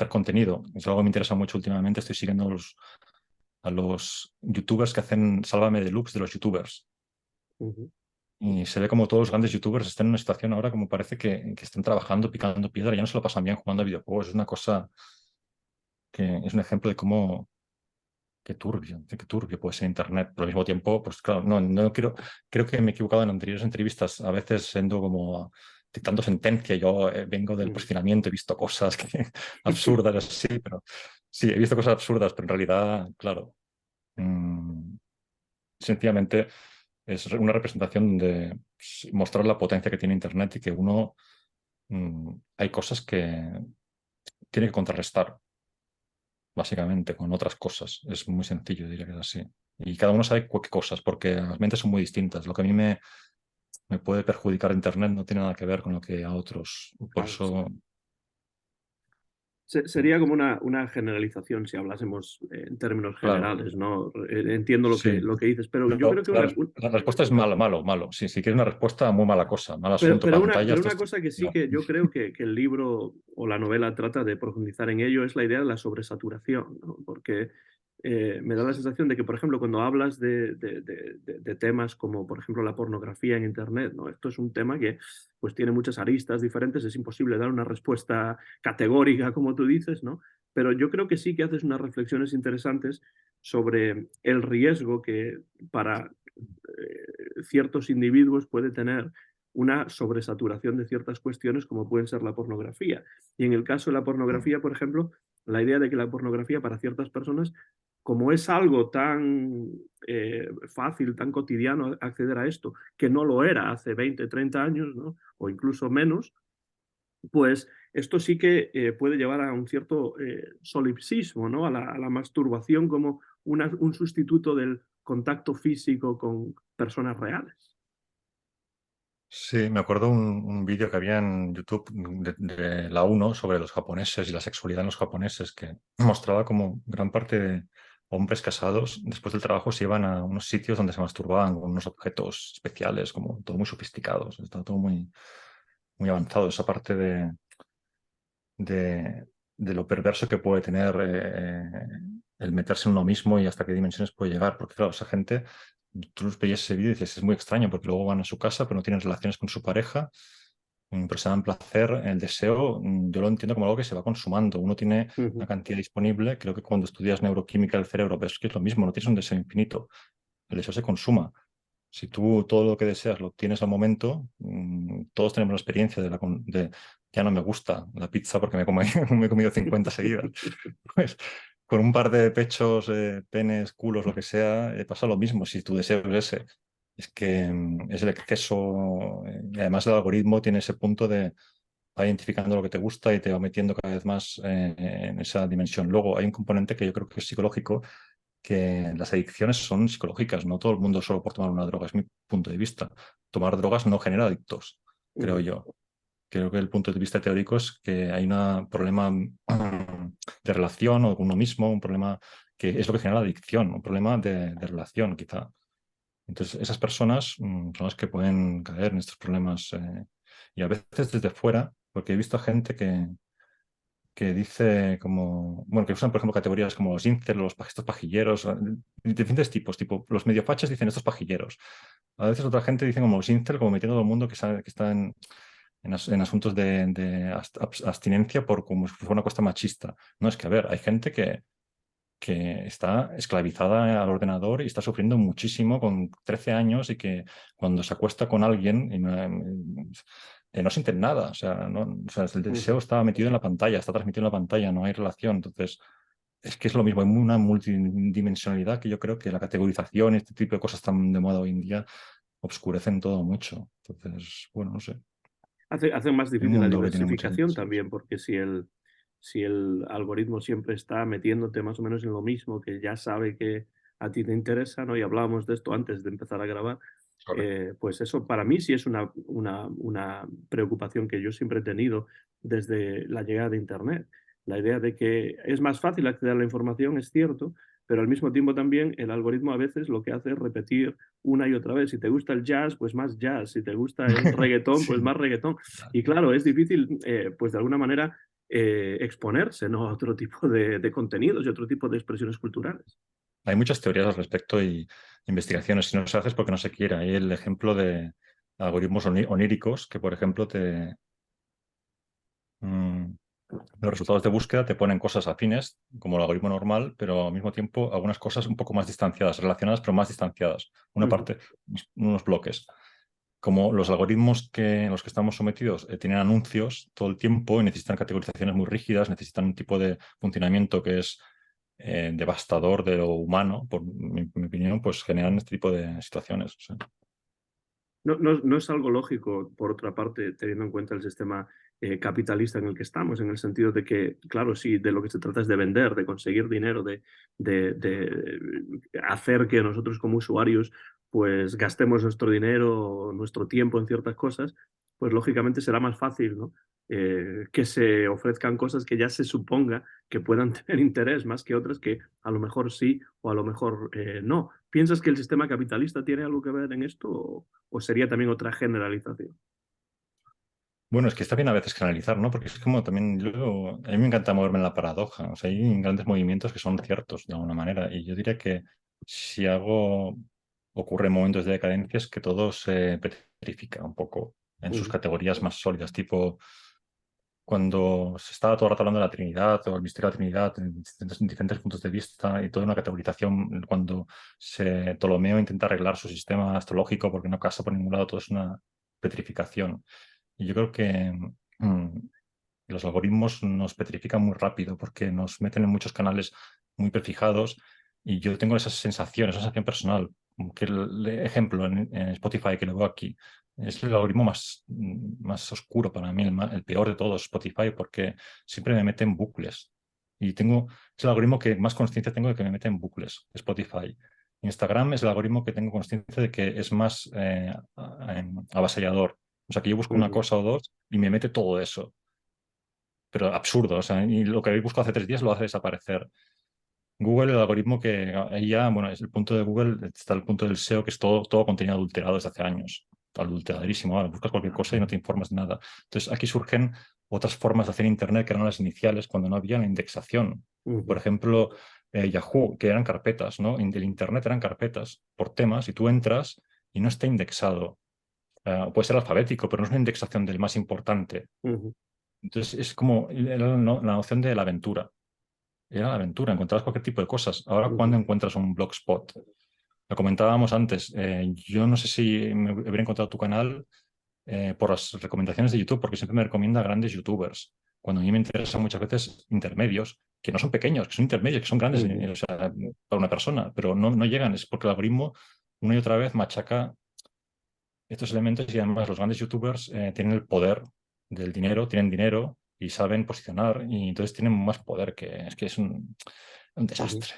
Speaker 2: contenido. Es algo que me interesa mucho últimamente. Estoy siguiendo a los youtubers que hacen Sálvame Deluxe de los youtubers.
Speaker 1: Ujú.
Speaker 2: Y se ve como todos los grandes youtubers están en una situación ahora como parece que están trabajando, picando piedra, ya no se lo pasan bien jugando a videojuegos. Es una cosa que es un ejemplo de cómo, qué turbio puede ser Internet. Pero al mismo tiempo, pues claro, no creo que me he equivocado en anteriores entrevistas, a veces siendo como dictando sentencia. Yo vengo del
Speaker 1: Mm.
Speaker 2: posicionamiento, he visto cosas absurdas así, pero sí, he visto cosas absurdas, pero en realidad, claro, mm, sencillamente es una representación de mostrar la potencia que tiene Internet y que uno, hay cosas que tiene que contrarrestar básicamente, con otras cosas. Es muy sencillo, diría que es así. Y cada uno sabe qué cosas, porque las mentes son muy distintas. Lo que a mí me puede perjudicar Internet no tiene nada que ver con lo que a otros. Por
Speaker 1: Claro, sí.
Speaker 2: eso,
Speaker 1: Sería como una generalización si hablásemos en términos
Speaker 2: claro,
Speaker 1: generales, ¿no? Entiendo
Speaker 2: sí.
Speaker 1: lo que dices, pero yo creo
Speaker 2: No,
Speaker 1: que
Speaker 2: la respuesta es malo, malo, malo. Sí, si quieres una respuesta, muy mala cosa. Mal asunto, pantallas,
Speaker 1: pero
Speaker 2: todo
Speaker 1: una
Speaker 2: esto.
Speaker 1: cosa que sí
Speaker 2: No.
Speaker 1: que yo creo que el libro o la novela trata de profundizar en ello es la idea de la sobresaturación, ¿no? Porque me da la sensación de que, por ejemplo, cuando hablas de temas como, por ejemplo, la pornografía en Internet, ¿no? Esto es un tema que pues, tiene muchas aristas diferentes, es imposible dar una respuesta categórica, como tú dices, ¿no? Pero yo creo que sí que haces unas reflexiones interesantes sobre el riesgo que para ciertos individuos puede tener una sobresaturación de ciertas cuestiones como pueden ser la pornografía. Y en el caso de la pornografía, por ejemplo, la idea de que la pornografía para ciertas personas, como es algo tan fácil, tan cotidiano acceder a esto, que no lo era hace 20, 30 años, ¿no? O incluso menos, pues esto sí que puede llevar a un cierto solipsismo, ¿no? A la masturbación como un sustituto del contacto físico con personas reales.
Speaker 2: Sí, me acuerdo un vídeo que había en YouTube de la uno sobre los japoneses y la sexualidad en los japoneses, que mostraba como gran parte de hombres casados después del trabajo se iban a unos sitios donde se masturbaban con unos objetos especiales, como todo muy sofisticados, estaba todo muy, muy avanzado. Esa parte de lo perverso que puede tener el meterse en uno mismo y hasta qué dimensiones puede llegar, porque claro, esa gente, tú los veías ese vídeo y dices, es muy extraño porque luego van a su casa pero no tienen relaciones con su pareja, pero se dan placer, el deseo, yo lo entiendo como algo que se va consumando. Uno tiene
Speaker 1: Uh
Speaker 2: una
Speaker 1: -huh.
Speaker 2: cantidad disponible, creo que cuando estudias neuroquímica del cerebro ves que es lo mismo, no tienes un deseo infinito, el deseo se consuma. Si tú todo lo que deseas lo tienes al momento, todos tenemos la experiencia de ya no me gusta la pizza porque me he comido 50 seguidas. Pues con un par de pechos, penes, culos, lo que sea, pasa lo mismo si tu deseo es ese. Es que es el exceso, y además el algoritmo tiene ese punto de va identificando lo que te gusta y te va metiendo cada vez más en esa dimensión. Luego hay un componente que yo creo que es psicológico, que las adicciones son psicológicas, no todo el mundo solo por tomar una droga, es mi punto de vista. Tomar drogas no genera adictos,
Speaker 1: Uh
Speaker 2: creo
Speaker 1: -huh.
Speaker 2: yo. Creo que el punto de vista teórico es que hay un problema de relación o con uno mismo, un problema que es lo que genera la adicción, un problema de relación, quizá. Entonces, esas personas son las que pueden caer en estos problemas y a veces desde fuera, porque he visto a gente que dice como, bueno, que usan, por ejemplo, categorías como los incel, estos pajilleros, de diferentes tipos, tipo, los medio fachas dicen estos pajilleros. A veces otra gente dice como los incel, como metiendo a todo el mundo que está en asuntos de abstinencia por como si fuera una cuestión machista. No, es que, a ver, hay gente que está esclavizada al ordenador y está sufriendo muchísimo con 13 años y que cuando se acuesta con alguien no sienten nada. O sea, o sea, el
Speaker 1: Uh
Speaker 2: deseo
Speaker 1: -huh.
Speaker 2: está metido en la pantalla, está transmitido en la pantalla, no hay relación. Entonces, es que es lo mismo, hay una multidimensionalidad que yo creo que la categorización y este tipo de cosas tan de moda hoy en día obscurecen todo mucho. Entonces, bueno, no sé.
Speaker 1: Hace más
Speaker 2: Un
Speaker 1: difícil la
Speaker 2: mundo que tiene muchas
Speaker 1: diversificación
Speaker 2: dimensiones.
Speaker 1: también, porque si el algoritmo siempre está metiéndote más o menos en lo mismo, que ya sabe que a ti te interesa, ¿no? Y hablábamos de esto antes de empezar a grabar,
Speaker 2: Correcto.
Speaker 1: pues eso para mí sí es una preocupación que yo siempre he tenido desde la llegada de Internet. La idea de que es más fácil acceder a la información, es cierto, pero al mismo tiempo también el algoritmo a veces lo que hace es repetir una y otra vez. Si te gusta el jazz, pues más jazz. Si te gusta el reggaetón, pues
Speaker 2: Sí.
Speaker 1: más reggaetón. Y claro, es difícil, pues de alguna manera, exponerse, ¿no? A otro tipo de contenidos y otro tipo de expresiones culturales.
Speaker 2: Hay muchas teorías al respecto y investigaciones. Si no se hace es porque no se quiere. Hay el ejemplo de algoritmos oníricos que, por ejemplo, mm, los resultados de búsqueda te ponen cosas afines, como el algoritmo normal, pero al mismo tiempo algunas cosas un poco más distanciadas, relacionadas, pero más distanciadas. Una
Speaker 1: Ujú.
Speaker 2: parte, unos bloques. Como los algoritmos en los que estamos sometidos tienen anuncios todo el tiempo y necesitan categorizaciones muy rígidas, necesitan un tipo de funcionamiento que es devastador de lo humano, por mi opinión, pues generan este tipo de situaciones. O sea.
Speaker 1: No es algo lógico, por otra parte, teniendo en cuenta el sistema capitalista en el que estamos, en el sentido de que, claro, sí, de lo que se trata es de vender, de conseguir dinero, de hacer que nosotros como usuarios pues gastemos nuestro dinero, nuestro tiempo en ciertas cosas, pues lógicamente será más fácil, ¿no? Que se ofrezcan cosas que ya se suponga que puedan tener interés más que otras que a lo mejor sí o a lo mejor no. ¿Piensas que el sistema capitalista tiene algo que ver en esto o sería también otra generalización?
Speaker 2: Bueno, es que está bien a veces generalizar, ¿no? Porque es como también, a mí me encanta moverme en la paradoja. O sea, hay grandes movimientos que son ciertos de alguna manera. Y yo diría que si algo ocurre en momentos de decadencia es que todo se petrifica un poco en sus
Speaker 1: Ujú,
Speaker 2: categorías más sólidas, tipo cuando se estaba todo el rato hablando de la Trinidad o el misterio de la Trinidad en diferentes puntos de vista y toda una categorización, cuando Ptolomeo intenta arreglar su sistema astrológico porque no casa por ningún lado, todo es una petrificación. Y yo creo que los algoritmos nos petrifican muy rápido porque nos meten en muchos canales muy prefijados y yo tengo esa sensación personal, como que el ejemplo en Spotify que lo veo aquí es el algoritmo más oscuro para mí, el peor de todos, Spotify, porque siempre me mete en bucles. Y es el algoritmo que más conciencia tengo de que me mete en bucles, Spotify. Instagram es el algoritmo que tengo conciencia de que es más avasallador. O sea, que yo busco una
Speaker 1: ujú,
Speaker 2: cosa o dos y me mete todo eso. Pero absurdo. O sea, y lo que habéis buscado hace 3 días lo hace desaparecer. Google, el algoritmo que ahí ya, bueno, es el punto de Google, está el punto del SEO, que es todo contenido adulterado desde hace años. Adulteradísimo. Ahora buscas cualquier cosa y no te informas de nada. Entonces, aquí surgen otras formas de hacer Internet que eran las iniciales cuando no había la indexación. Por
Speaker 1: ujú,
Speaker 2: ejemplo, Yahoo, que eran carpetas, ¿no? El Internet eran carpetas por temas y tú entras y no está indexado. Puede ser alfabético, pero no es una indexación del más importante.
Speaker 1: ujú,
Speaker 2: Entonces es como la noción de la aventura. Era la aventura, encontrabas cualquier tipo de cosas. Ahora,
Speaker 1: ujú,
Speaker 2: ¿cuándo encuentras un blogspot? Lo comentábamos antes. Yo no sé si me hubiera encontrado tu canal por las recomendaciones de YouTube, porque siempre me recomienda grandes YouTubers. Cuando a mí me interesan muchas veces intermedios, que no son pequeños, que son intermedios, que son grandes,
Speaker 1: ujú,
Speaker 2: o sea, para una persona, pero no llegan. Es porque el algoritmo una y otra vez machaca estos elementos y además los grandes youtubers tienen el poder del dinero, tienen dinero y saben posicionar y entonces tienen más poder que es un
Speaker 1: ujú.
Speaker 2: desastre.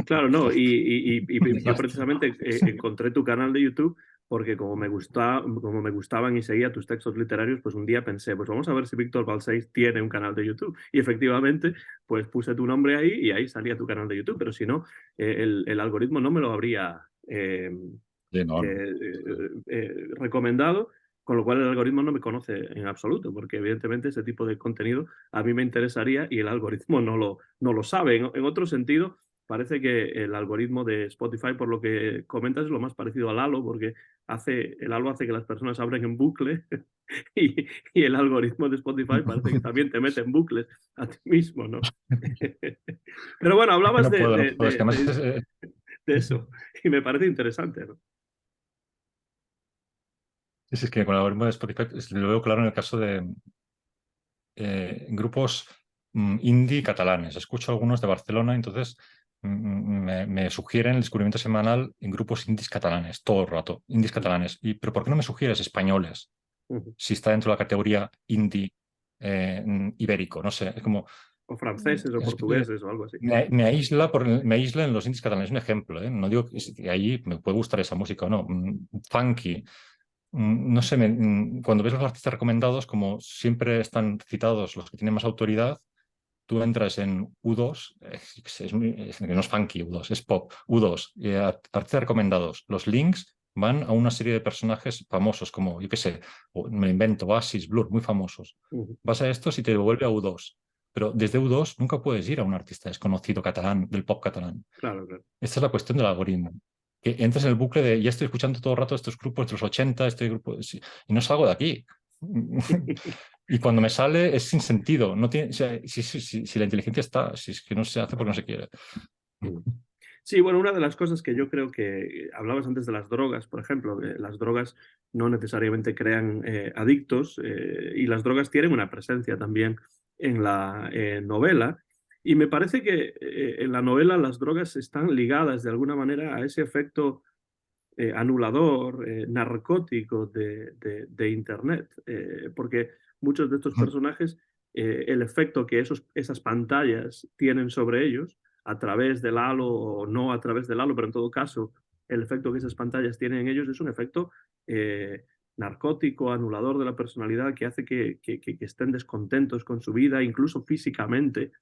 Speaker 1: Claro, no,
Speaker 2: Un
Speaker 1: y yo
Speaker 2: desastre.
Speaker 1: precisamente encontré tu canal de YouTube porque como me gustaban y seguía tus textos literarios, pues un día pensé, pues vamos a ver si Víctor Balseis tiene un canal de YouTube. Y efectivamente, pues puse tu nombre ahí y ahí salía tu canal de YouTube, pero si no, el algoritmo no me lo habría
Speaker 2: Sí, no, no.
Speaker 1: recomendado, con lo cual el algoritmo no me conoce en absoluto, porque evidentemente ese tipo de contenido a mí me interesaría y el algoritmo no lo sabe. En otro sentido, parece que el algoritmo de Spotify, por lo que comentas, es lo más parecido al Halo, porque el Halo hace que las personas abren en bucle y el algoritmo de Spotify parece que también te mete en bucles a ti mismo, ¿no? Pero bueno,
Speaker 2: Es que
Speaker 1: hablabas
Speaker 2: no puedo. Es que además
Speaker 1: de eso y me parece interesante, ¿no?
Speaker 2: es que con el algoritmo de Spotify lo veo claro en el caso de grupos indie catalanes. Escucho algunos de Barcelona, entonces me sugieren el descubrimiento semanal en grupos indies catalanes, todo el rato, indies catalanes. ¿Pero por qué no me sugieres españoles? Si está dentro de la categoría indie ibérico, no sé, es como
Speaker 1: O franceses o
Speaker 2: es que
Speaker 1: portugueses o algo así.
Speaker 2: me aísla en los indies catalanes, un ejemplo, ¿eh? No digo que ahí me puede gustar esa música o no, funky, no sé, cuando ves los artistas recomendados, como siempre están citados los que tienen más autoridad, tú entras en U2, que no es funky U2, es pop, U2, artistas recomendados. Los links van a una serie de personajes famosos, como, yo qué sé, me lo invento, Oasis, Blur, muy famosos.
Speaker 1: Ujú,
Speaker 2: Vas a estos y te devuelve a U2. pero desde U2 nunca puedes ir a un artista desconocido catalán, del pop catalán.
Speaker 1: Claro, claro.
Speaker 2: Esta es la cuestión del algoritmo. Que entras en el bucle de ya estoy escuchando todo el rato estos grupos de los 80, este grupo, sí, y no salgo de aquí. Y cuando me sale es sin sentido. No tiene, o sea, si la inteligencia está, si es que no se hace porque no se quiere.
Speaker 1: Sí, bueno, una de las cosas que yo creo que hablabas antes de las drogas, por ejemplo, que las drogas no necesariamente crean adictos y las drogas tienen una presencia también en la novela. Y me parece que en la novela las drogas están ligadas de alguna manera a ese efecto anulador, narcótico de Internet, porque muchos de estos personajes, el efecto que esas pantallas tienen sobre ellos, a través del halo o no a través del halo, pero en todo caso, el efecto que esas pantallas tienen en ellos es un efecto narcótico, anulador de la personalidad, que hace que estén descontentos con su vida, incluso físicamente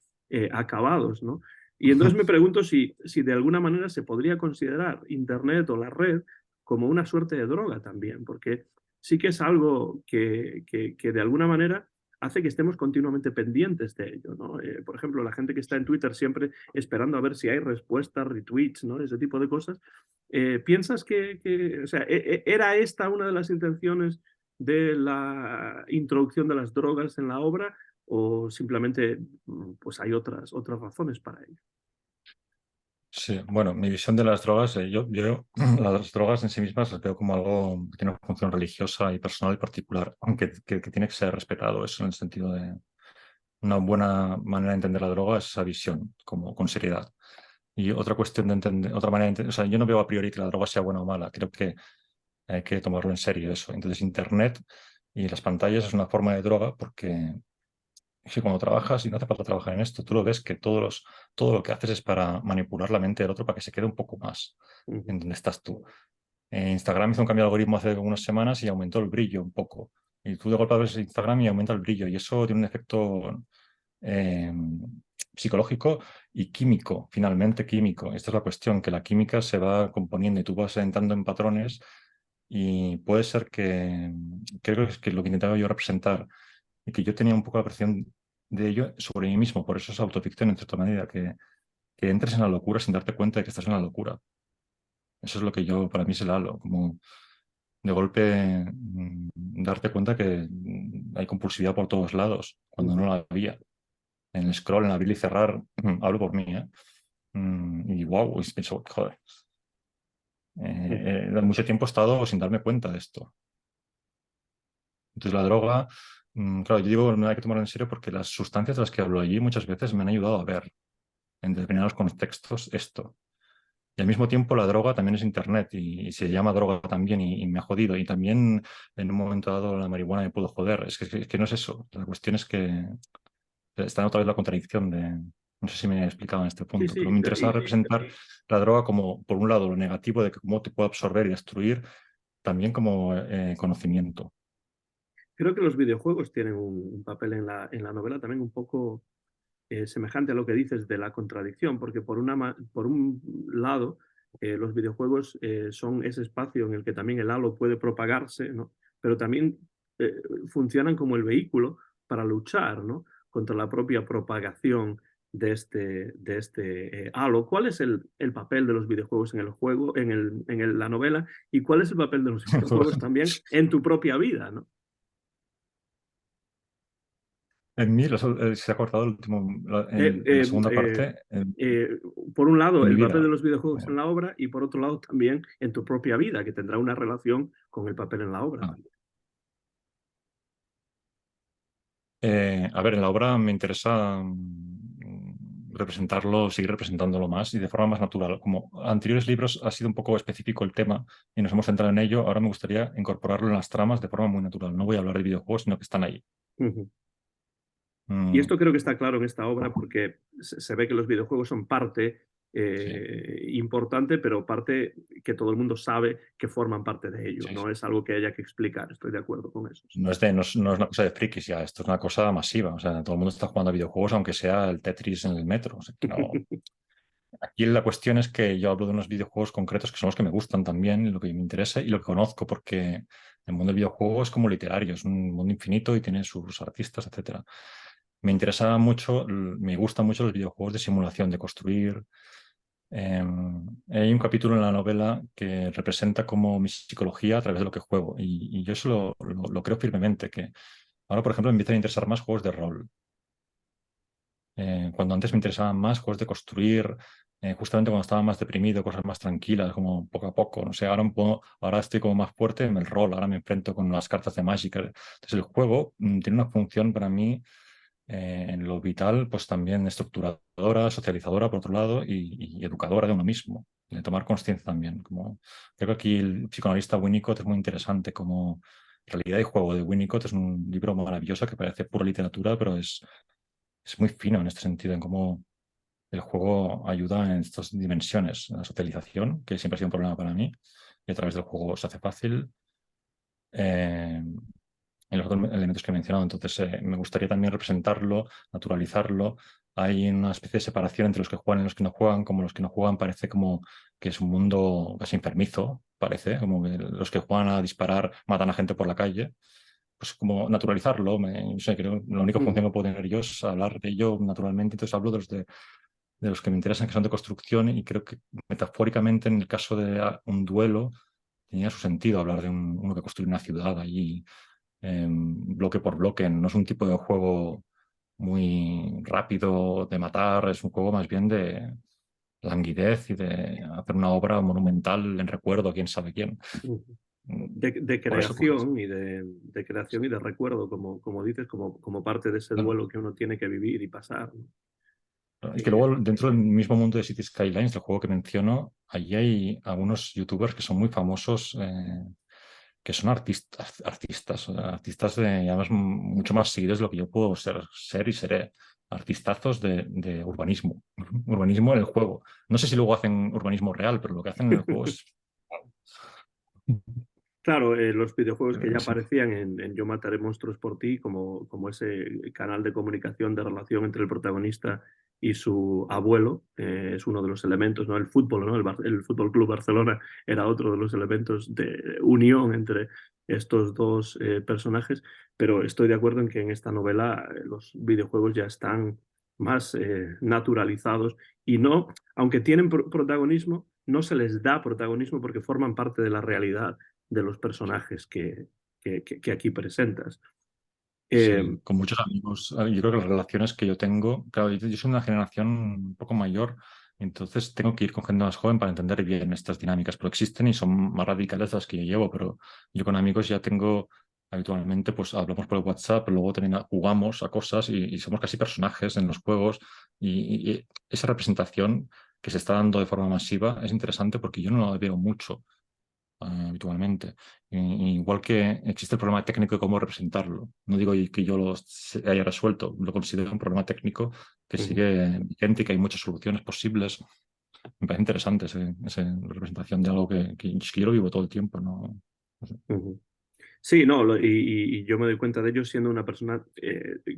Speaker 1: acabados, ¿no? Y entonces me pregunto si de alguna manera se podría considerar Internet o la red como una suerte de droga también, porque sí que es algo que de alguna manera hace que estemos continuamente pendientes de ello, ¿no? Por ejemplo, la gente que está en Twitter siempre esperando a ver si hay respuestas, retweets, ¿no? Ese tipo de cosas. ¿Piensas o sea, era esta una de las intenciones de la introducción de las drogas en la obra o simplemente pues hay otras razones para ello?
Speaker 2: Sí, bueno, mi visión de las drogas, yo las drogas en sí mismas las veo como algo que tiene una función religiosa y personal y particular, aunque que tiene que ser respetado, eso en el sentido de una buena manera de entender la droga es esa visión, como con seriedad. Y otra cuestión de entender, otra manera de entender, o sea, yo no veo a priori que la droga sea buena o mala, creo que hay que tomarlo en serio eso. Entonces, Internet y las pantallas es una forma de droga porque si cuando trabajas y no hace falta trabajar en esto, tú lo ves que todo lo que haces es para manipular la mente del otro para que se quede un poco más
Speaker 1: Uh -huh.
Speaker 2: en donde estás tú. Instagram hizo un cambio de algoritmo hace unas semanas y aumentó el brillo un poco. Y tú de golpe ves Instagram y aumenta el brillo. Y eso tiene un efecto eh, psicológico y químico, finalmente químico. Esta es la cuestión, que la química se va componiendo y tú vas entrando en patrones y puede ser que, creo que es que lo que intentaba yo representar y que yo tenía un poco la presión de ello sobre mí mismo, por eso es autoficción en cierta medida, que entres en la locura sin darte cuenta de que estás en la locura. Eso es lo que yo, para mí es el halo, como de golpe darte cuenta que hay compulsividad por todos lados,
Speaker 1: Uh
Speaker 2: cuando no
Speaker 1: -huh.
Speaker 2: la había. En el scroll, en abrir y cerrar, hablo por mí, ¿eh? Y wow, y pienso, joder, mucho tiempo he estado sin darme cuenta de esto. Entonces la droga, claro, yo digo, no hay que tomarlo en serio porque las sustancias de las que hablo allí muchas veces me han ayudado a ver en determinados contextos esto. Y al mismo tiempo la droga también es Internet y se llama droga también y me ha jodido. Y también en un momento dado la marihuana me pudo joder. Es que no es eso. La cuestión es que está otra vez la contradicción de... No sé si me he explicado en este
Speaker 1: Sí,
Speaker 2: punto, pero
Speaker 1: sí.
Speaker 2: me interesa representar la droga como, por un lado, lo negativo de que cómo te puede absorber y destruir, también como conocimiento.
Speaker 1: Creo que los videojuegos tienen un papel en la novela también un poco semejante a lo que dices de la contradicción, porque por un lado, los videojuegos son ese espacio en el que también el halo puede propagarse, ¿no? Pero también funcionan como el vehículo para luchar, ¿no? Contra la propia propagación de este halo. ¿Cuál es el papel de los videojuegos en el juego, la novela, y cuál es el papel de los videojuegos también en tu propia vida, ¿no?
Speaker 2: En mí se ha cortado el último,
Speaker 1: Eh,
Speaker 2: en la
Speaker 1: eh,
Speaker 2: segunda
Speaker 1: eh,
Speaker 2: parte,
Speaker 1: por un lado,
Speaker 2: en mi
Speaker 1: el papel de
Speaker 2: vida.
Speaker 1: los videojuegos en la obra y por otro lado también en tu propia vida, que tendrá una relación con el papel en la obra
Speaker 2: Ah.
Speaker 1: también.
Speaker 2: A ver, en la obra me interesa representarlo, seguir representándolo más y de forma más natural. Como anteriores libros ha sido un poco específico el tema y nos hemos centrado en ello, ahora me gustaría incorporarlo en las tramas de forma muy natural. No voy a hablar de videojuegos, sino que están ahí.
Speaker 1: Uh -huh. Y
Speaker 2: Mm,
Speaker 1: esto creo que está claro en esta obra porque se ve que los videojuegos son parte
Speaker 2: sí,
Speaker 1: importante, pero parte que todo el mundo sabe que forman parte de ello.
Speaker 2: sí,
Speaker 1: No
Speaker 2: sí.
Speaker 1: es algo que haya que explicar. Estoy de acuerdo con eso. Sí.
Speaker 2: No es una cosa de frikis ya, esto es una cosa masiva. O sea, todo el mundo está jugando a videojuegos, aunque sea el Tetris en el metro. O sea, que no. Aquí la cuestión es que yo hablo de unos videojuegos concretos que son los que me gustan también, lo que me interesa y lo que conozco, porque el mundo del videojuego es como literario, es un mundo infinito y tiene sus artistas, etcétera. me interesaba mucho, me gustan mucho los videojuegos de simulación, de construir. Hay un capítulo en la novela que representa como mi psicología a través de lo que juego y yo eso lo creo firmemente, que ahora, por ejemplo, me empiezan a interesar más juegos de rol. Cuando antes me interesaban más juegos de construir, justamente cuando estaba más deprimido, cosas más tranquilas, como poco a poco. No sé, ahora estoy como más fuerte en el rol, ahora me enfrento con las cartas de Magic. Entonces el juego tiene una función para mí en lo vital, pues también estructuradora, socializadora por otro lado y educadora de uno mismo, de tomar conciencia también. Creo que aquí el psicoanalista Winnicott es muy interesante, como Realidad y Juego de Winnicott es un libro maravilloso que parece pura literatura, pero es muy fino en este sentido, en cómo el juego ayuda en estas dimensiones, la socialización, que siempre ha sido un problema para mí, y a través del juego se hace fácil. Eh, en los otros elementos que he mencionado. Entonces, me gustaría también representarlo, naturalizarlo. Hay una especie de separación entre los que juegan y los que no juegan, como los que no juegan parece como que es un mundo casi enfermizo, parece, como que los que juegan a disparar matan a gente por la calle. Pues como naturalizarlo, no sé, creo que la única función que puedo tener yo es hablar de ello naturalmente, entonces hablo de los que me interesan, que son de construcción, y creo que metafóricamente en el caso de un duelo tenía su sentido hablar de uno que construye una ciudad allí bloque por bloque. No es un tipo de juego muy rápido de matar, es un juego más bien de languidez y de hacer una obra monumental en recuerdo a quién sabe quién.
Speaker 1: De
Speaker 2: Por eso, pues,
Speaker 1: creación y de creación y de recuerdo, como dices, como parte de ese
Speaker 2: claro.
Speaker 1: duelo que uno tiene que vivir y pasar, ¿no?
Speaker 2: Es que luego dentro del mismo mundo de City Skylines, el juego que menciono, allí hay algunos youtubers que son muy famosos, que son artistas de, y además mucho más seguidos de lo que yo puedo ser y seré. Artistazos de urbanismo, urbanismo en el juego. No sé si luego hacen urbanismo real, pero lo que hacen en el juego es...
Speaker 1: Claro, los videojuegos que ya
Speaker 2: Sí.
Speaker 1: aparecían en Yo mataré monstruos por ti, como ese canal de comunicación, de relación entre el protagonista y su abuelo, es uno de los elementos, ¿no? El fútbol, ¿no? El Fútbol Club Barcelona era otro de los elementos de unión entre estos dos personajes, pero estoy de acuerdo en que en esta novela los videojuegos ya están más naturalizados y no, aunque tienen protagonismo, no se les da protagonismo porque forman parte de la realidad de los personajes que aquí presentas.
Speaker 2: Sí, con muchos amigos. Yo creo que las relaciones que yo tengo, claro, yo soy una generación un poco mayor, entonces tengo que ir con gente más joven para entender bien estas dinámicas, pero existen y son más radicales las que yo llevo, pero yo con amigos ya tengo habitualmente, pues hablamos por el WhatsApp, pero luego también jugamos a cosas y somos casi personajes en los juegos y esa representación que se está dando de forma masiva es interesante porque yo no la veo mucho habitualmente. Igual que existe el problema técnico de cómo representarlo. No digo que yo haya resuelto, lo considero un problema técnico que sigue vigente y que hay muchas soluciones posibles. Me parece interesante esa representación de algo que yo lo vivo todo el tiempo. ¿No? No sé.
Speaker 1: Sí, no, y yo me doy cuenta de ello siendo una persona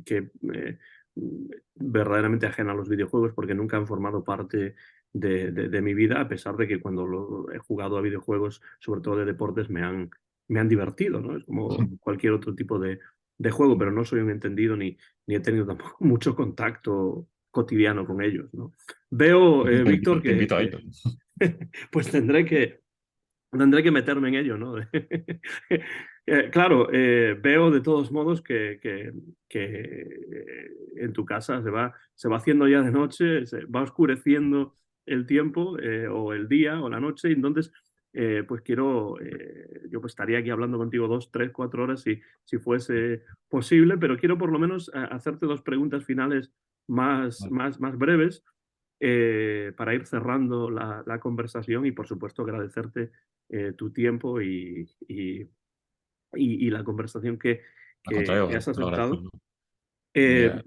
Speaker 1: que verdaderamente ajena a los videojuegos porque nunca han formado parte de mi vida, a pesar de que cuando he jugado a videojuegos, sobre todo de deportes, me han divertido, ¿no? Es como cualquier otro tipo de juego, pero no soy un entendido ni he tenido tampoco mucho contacto cotidiano con ellos, ¿no? Veo, Víctor,
Speaker 2: Te invito a ello.
Speaker 1: pues tendré que meterme en ello, ¿no? Claro, veo de todos modos que en tu casa se va haciendo ya de noche, se va oscureciendo el tiempo o el día o la noche, y entonces pues yo pues estaría aquí hablando contigo 2, 3, 4 horas si fuese posible, pero quiero por lo menos hacerte dos preguntas finales
Speaker 2: Vale.
Speaker 1: más breves para ir cerrando la conversación y por supuesto agradecerte tu tiempo y la conversación
Speaker 2: Al
Speaker 1: que
Speaker 2: contrario,
Speaker 1: has
Speaker 2: te lo agradezco
Speaker 1: aceptado.
Speaker 2: yo.
Speaker 1: Eh,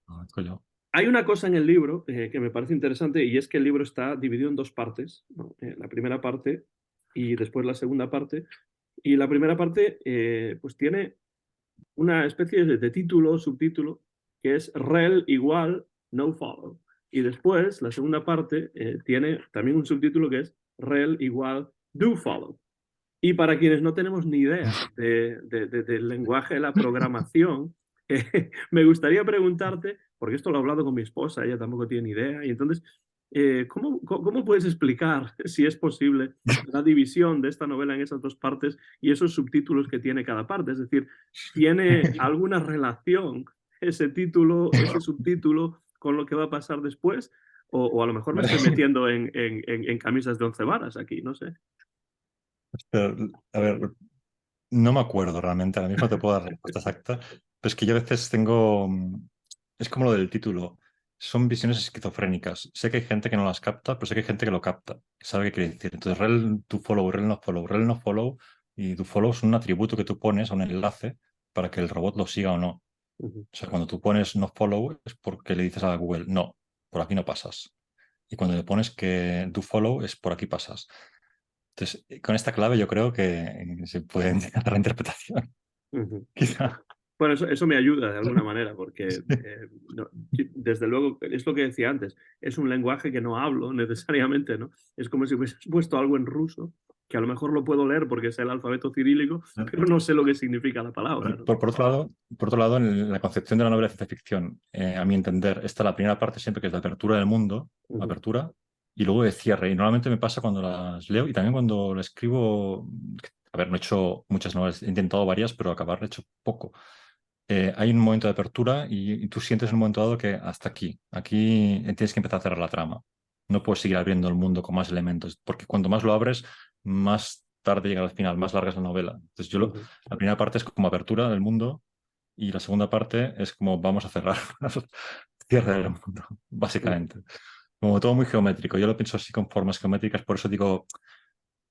Speaker 2: Lo agradezco yo.
Speaker 1: Hay una cosa en el libro que me parece interesante y es que el libro está dividido en dos partes, ¿no? La primera parte y después la segunda parte. Y la primera parte pues tiene una especie de título, subtítulo, que es rel igual no follow. Y después, la segunda parte tiene también un subtítulo que es rel igual do follow. Y para quienes no tenemos ni idea del lenguaje de la programación, Me gustaría preguntarte, porque esto lo he hablado con mi esposa, ella tampoco tiene ni idea, y entonces, ¿cómo puedes explicar, si es posible, la división de esta novela en esas dos partes y esos subtítulos que tiene cada parte? Es decir, ¿tiene alguna relación ese título, ese subtítulo con lo que va a pasar después? O a lo mejor me estoy metiendo en camisas de 11 varas aquí, no sé.
Speaker 2: Pero, a ver, no me acuerdo realmente, ahora mismo te puedo dar respuesta exacta, pero es que yo a veces tengo, es como lo del título, son visiones esquizofrénicas. Sé que hay gente que no las capta, pero sé que hay gente que lo capta, que sabe qué quiere decir. Entonces, rel to follow, rel no follow, rel no follow, y to follow es un atributo que tú pones a un enlace para que el robot lo siga o no.
Speaker 1: Ujú,
Speaker 2: O sea, cuando tú pones no follow es porque le dices a Google, no, por aquí no pasas. Y cuando le pones que do follow es por aquí pasas. Entonces, con esta clave yo creo que se puede hacer la interpretación.
Speaker 1: ujú.
Speaker 2: Quizá.
Speaker 1: Bueno, eso me ayuda de alguna manera, porque
Speaker 2: Sí.
Speaker 1: desde luego, es lo que decía antes, es un lenguaje que no hablo necesariamente, ¿no? Es como si hubieses puesto algo en ruso, que a lo mejor lo puedo leer porque es el alfabeto cirílico, pero no sé lo que significa la palabra, ¿no?
Speaker 2: Por otro lado, en la concepción de la novela de ciencia ficción, a mi entender, está la primera parte siempre que es de apertura del mundo,
Speaker 1: Ujú,
Speaker 2: apertura, y luego de cierre. Y normalmente me pasa cuando las leo y también cuando la escribo, a ver, no he hecho muchas novelas, he intentado varias, pero acabar he hecho poco. Hay un momento de apertura y tú sientes en un momento dado que hasta aquí, aquí tienes que empezar a cerrar la trama. No puedes seguir abriendo el mundo con más elementos, porque cuanto más lo abres, más tarde llega al final, más larga es la novela. Entonces
Speaker 1: ujú.
Speaker 2: la primera parte es como apertura del mundo y la segunda parte es como vamos a cerrar, cierre del mundo,
Speaker 1: Ujú.
Speaker 2: básicamente. Como todo muy geométrico. Yo lo pienso así con formas geométricas, por eso digo,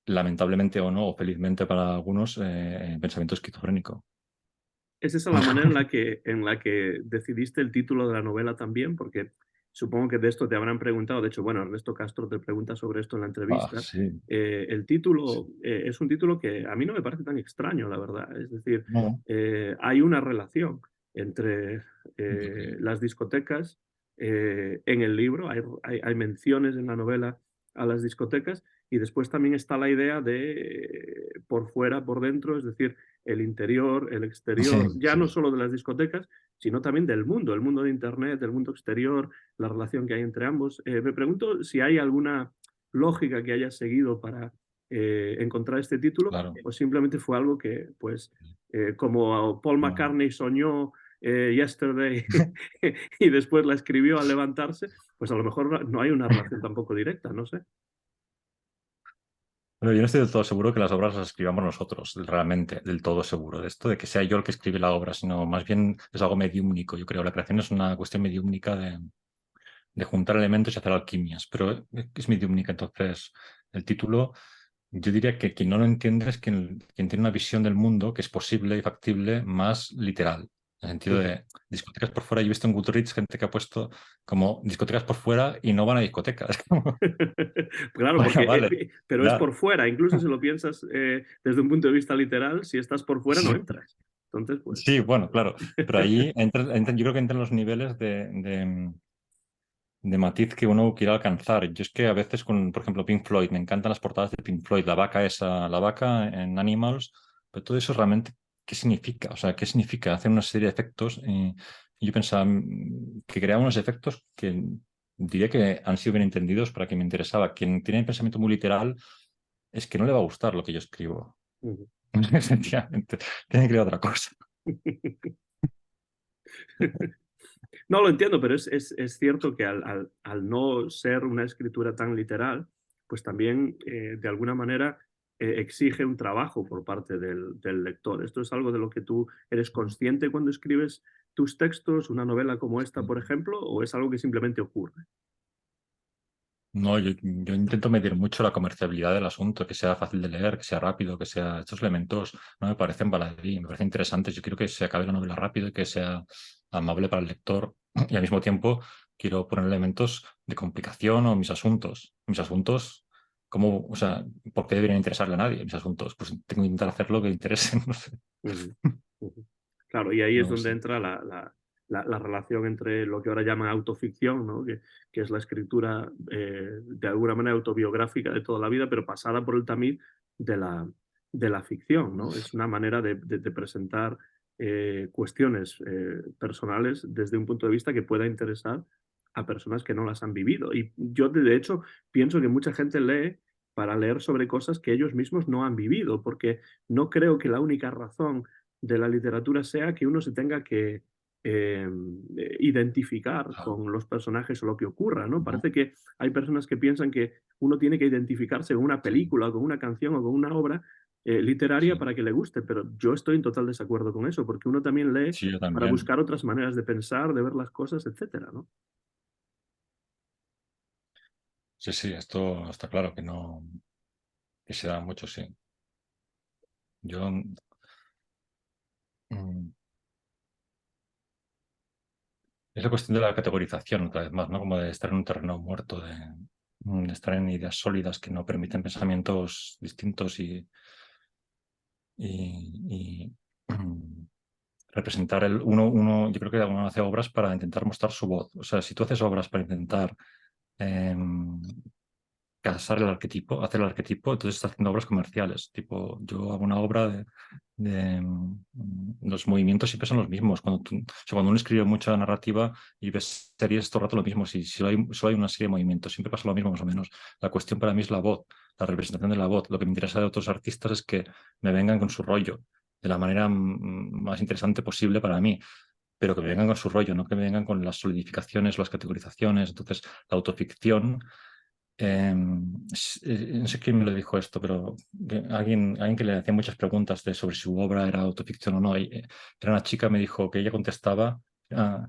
Speaker 2: lamentablemente o no, o felizmente para algunos, pensamiento esquizofrénico.
Speaker 1: ¿Es esa la manera en la que decidiste el título de la novela también? Porque supongo que de esto te habrán preguntado. De hecho, bueno, Ernesto Castro te pregunta sobre esto en la
Speaker 2: Ah,
Speaker 1: entrevista.
Speaker 2: sí.
Speaker 1: El título es un título que a mí no me parece tan extraño, la verdad. Es decir,
Speaker 2: No.
Speaker 1: hay una relación entre las discotecas en el libro. Hay menciones en la novela a las discotecas y después también está la idea de por fuera, por dentro, es decir, el interior, el exterior,
Speaker 2: Sí,
Speaker 1: ya no
Speaker 2: sí.
Speaker 1: solo de las discotecas, sino también del mundo, el mundo de Internet, el mundo exterior, la relación que hay entre ambos. Me pregunto si hay alguna lógica que hayas seguido para encontrar este título
Speaker 2: Claro.
Speaker 1: o simplemente fue algo que, pues, como Paul
Speaker 2: No.
Speaker 1: McCartney soñó Yesterday y después la escribió al levantarse, pues a lo mejor no hay una relación tampoco directa, no sé.
Speaker 2: Pero yo no estoy del todo seguro que las obras las escribamos nosotros, realmente, del todo seguro de esto, de que sea yo el que escribe la obra, sino más bien es algo mediúmnico, yo creo. La creación es una cuestión mediúmnica de juntar elementos y hacer alquimias, pero es mediúmnica, entonces el título, yo diría que quien no lo entiende es quien tiene una visión del mundo que es posible y factible más literal. En el sentido
Speaker 1: Ujú.
Speaker 2: de discotecas por fuera. Yo he visto en Goodreads gente que ha puesto como discotecas por fuera y no van a discotecas.
Speaker 1: Claro,
Speaker 2: Bueno,
Speaker 1: porque,
Speaker 2: vale,
Speaker 1: pero es
Speaker 2: ya.
Speaker 1: por fuera, incluso si lo piensas desde un punto de vista literal, si estás por fuera no entras. Entonces, pues...
Speaker 2: Sí, bueno, claro, pero ahí yo creo que entran los niveles de matiz que uno quiere alcanzar. Yo es que a veces con, por ejemplo, Pink Floyd, me encantan las portadas de Pink Floyd, la vaca esa, la vaca en Animals, pero todo eso realmente, ¿qué significa? O sea, ¿qué significa? Hacer una serie de efectos. Y yo pensaba que creaba unos efectos que diría que han sido bien entendidos para quien me interesaba. Quien tiene el pensamiento muy literal es que no le va a gustar lo que yo escribo.
Speaker 1: Ujú.
Speaker 2: Sencillamente, tiene que crear otra cosa.
Speaker 1: No lo entiendo, pero es cierto que al no ser una escritura tan literal, pues también de alguna manera exige un trabajo por parte del lector. Esto es algo de lo que tú eres consciente cuando escribes tus textos, una novela como esta, por ejemplo, o es algo que simplemente ocurre.
Speaker 2: No, yo intento medir mucho la comerciabilidad del asunto, que sea fácil de leer, que sea rápido, que sea... Estos elementos no me parecen baladí, me parecen interesantes. Yo quiero que se acabe la novela rápido y que sea amable para el lector. Y al mismo tiempo quiero poner elementos de complicación o mis asuntos. Mis asuntos, ¿cómo, o sea, por qué deberían interesarle a nadie mis asuntos? Pues tengo que intentar hacer lo que interese, no sé.
Speaker 1: Ujú, ujú. Claro, y ahí es
Speaker 2: No
Speaker 1: donde
Speaker 2: sé.
Speaker 1: entra la relación entre lo que ahora llaman autoficción, ¿no? Que es la escritura de alguna manera autobiográfica de toda la vida, pero pasada por el tamiz de la, de la ficción, ¿no? Es una manera de presentar cuestiones personales desde un punto de vista que pueda interesar a personas que no las han vivido. Y yo, de hecho, pienso que mucha gente lee para leer sobre cosas que ellos mismos no han vivido, porque no creo que la única razón de la literatura sea que uno se tenga que identificar
Speaker 2: Claro.
Speaker 1: con los personajes o lo que ocurra, ¿no?
Speaker 2: Ujú.
Speaker 1: Parece que hay personas que piensan que uno tiene que identificarse con una
Speaker 2: Sí,
Speaker 1: película, con una canción o con una obra literaria
Speaker 2: sí,
Speaker 1: para que le guste, pero yo estoy en total desacuerdo con eso, porque uno también lee
Speaker 2: sí, yo
Speaker 1: para
Speaker 2: también.
Speaker 1: buscar otras maneras de pensar, de ver las cosas, etcétera, ¿no?
Speaker 2: Sí, sí, esto está claro que no, que se da mucho, sí. Yo, mm, es la cuestión de la categorización, otra vez más, ¿no? Como de estar en un terreno muerto, de estar en ideas sólidas que no permiten pensamientos distintos y, representar yo creo que uno hace obras para intentar mostrar su voz. O sea, si tú haces obras para intentar em, casar el arquetipo, hacer el arquetipo, entonces estás haciendo obras comerciales. Tipo, yo hago una obra los movimientos siempre son los mismos. O sea, cuando uno escribe mucha narrativa y ves series todo el rato lo mismo, si solo hay una serie de movimientos, siempre pasa lo mismo más o menos. La cuestión para mí es la voz, la representación de la voz. Lo que me interesa de otros artistas es que me vengan con su rollo de la manera más interesante posible para mí, pero que me vengan con su rollo, no que me vengan con las solidificaciones, las categorizaciones. Entonces, la autoficción, no sé quién me lo dijo esto, pero alguien que le hacía muchas preguntas sobre si su obra era autoficción o no. Era una chica, me dijo que ella contestaba, ah,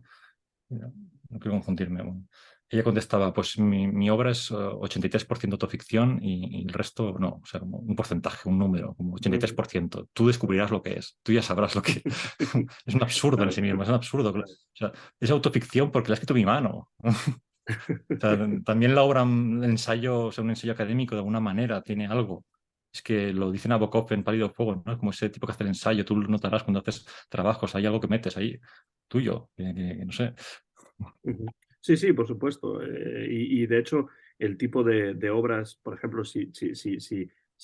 Speaker 2: no quiero confundirme, bueno, ella contestaba, pues mi obra es 83% autoficción y el resto no, o sea, como un porcentaje, un número, como 83%. Tú descubrirás lo que es, tú ya sabrás lo que es un absurdo en
Speaker 1: Claro,
Speaker 2: sí mismo, es un absurdo. O sea, es autoficción porque la ha escrito mi mano. O sea, también la obra, el ensayo, o sea, un ensayo académico de alguna manera tiene algo. Es que lo dice Nabokov en Pálido Fuego, ¿no? Como ese tipo que hace el ensayo, tú lo notarás cuando haces trabajos, hay algo que metes ahí, tuyo, que no sé.
Speaker 1: Ujú. Sí, sí, por supuesto. Y de hecho, el tipo de obras, por ejemplo, si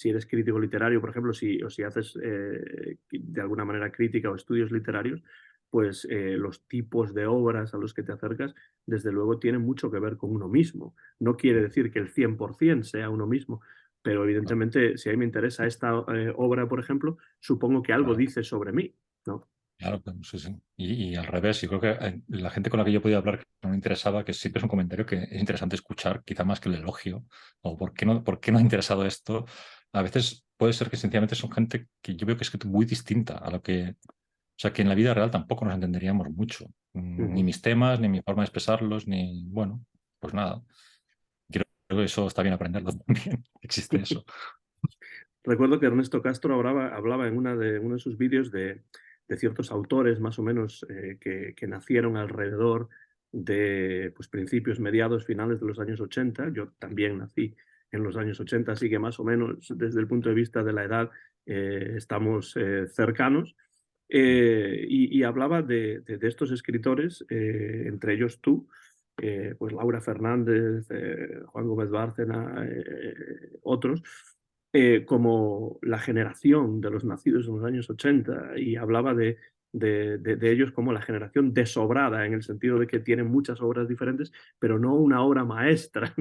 Speaker 1: eres crítico literario, por ejemplo, o si haces de alguna manera crítica o estudios literarios, pues los tipos de obras a los que te acercas, desde luego, tienen mucho que ver con uno mismo. No quiere decir que el 100% sea uno mismo, pero
Speaker 2: Claro,
Speaker 1: evidentemente, si a mí me interesa esta obra, por ejemplo, supongo que algo
Speaker 2: claro,
Speaker 1: dice sobre mí, ¿no?
Speaker 2: claro, claro, sí, sí. Y al revés, yo creo que la gente con la que yo podía hablar que no me interesaba, que siempre es un comentario que es interesante escuchar, quizá más que el elogio, o por qué no ha interesado esto. A veces puede ser que sencillamente son gente que yo veo que es muy distinta a lo que. O sea, que en la vida real tampoco nos entenderíamos mucho. Ni
Speaker 1: Ujú.
Speaker 2: mis temas, ni mi forma de expresarlos, ni, bueno, pues nada. Creo que eso está bien aprenderlo también. Existe eso.
Speaker 1: Recuerdo que Ernesto Castro hablaba en uno de sus vídeos de ciertos autores más o menos que nacieron alrededor de pues, principios, mediados, finales de los años 80. Yo también nací en los años 80, así que más o menos desde el punto de vista de la edad estamos cercanos. Y hablaba de estos escritores, entre ellos tú, pues Laura Fernández, Juan Gómez Bárcena, otros, como la generación de los nacidos en los años 80 y hablaba de ellos como la generación desobrada, en el sentido de que tienen muchas obras diferentes, pero no una obra maestra.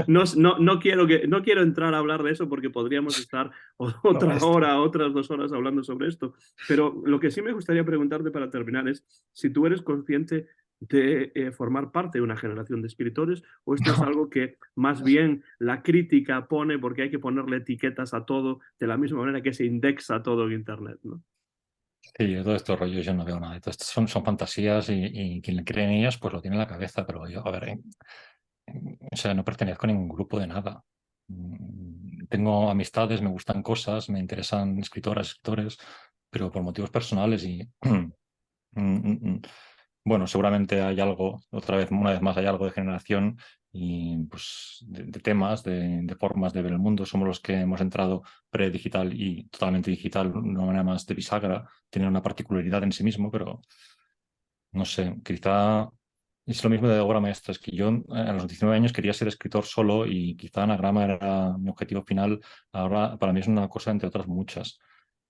Speaker 1: No, no quiero entrar a hablar de eso porque podríamos estar
Speaker 2: No,
Speaker 1: otra hora, otras 2 horas hablando sobre esto, pero lo que sí me gustaría preguntarte para terminar es si tú eres consciente de formar parte de una generación de escritores o esto es
Speaker 2: no.
Speaker 1: algo que más bien la crítica pone porque hay que ponerle etiquetas a todo de la misma manera que se indexa todo en Internet, ¿no?
Speaker 2: Sí, yo todo estos rollos yo no veo nada. Todo esto son fantasías y quien le cree en ellas pues lo tiene en la cabeza, pero yo, a ver, o sea, no pertenezco a ningún grupo de nada. Tengo amistades, me gustan cosas, me interesan escritoras, escritores, pero por motivos personales y bueno, seguramente hay algo, otra vez, una vez más, hay algo de generación y pues de temas, de formas de ver el mundo. Somos los que hemos entrado predigital y totalmente digital de una manera más de bisagra, tiene una particularidad en sí mismo, pero no sé, quizá es lo mismo de obra maestra. Es que yo a los 19 años quería ser escritor solo y quizá Anagrama era mi objetivo final. Ahora para mí es una cosa entre otras muchas.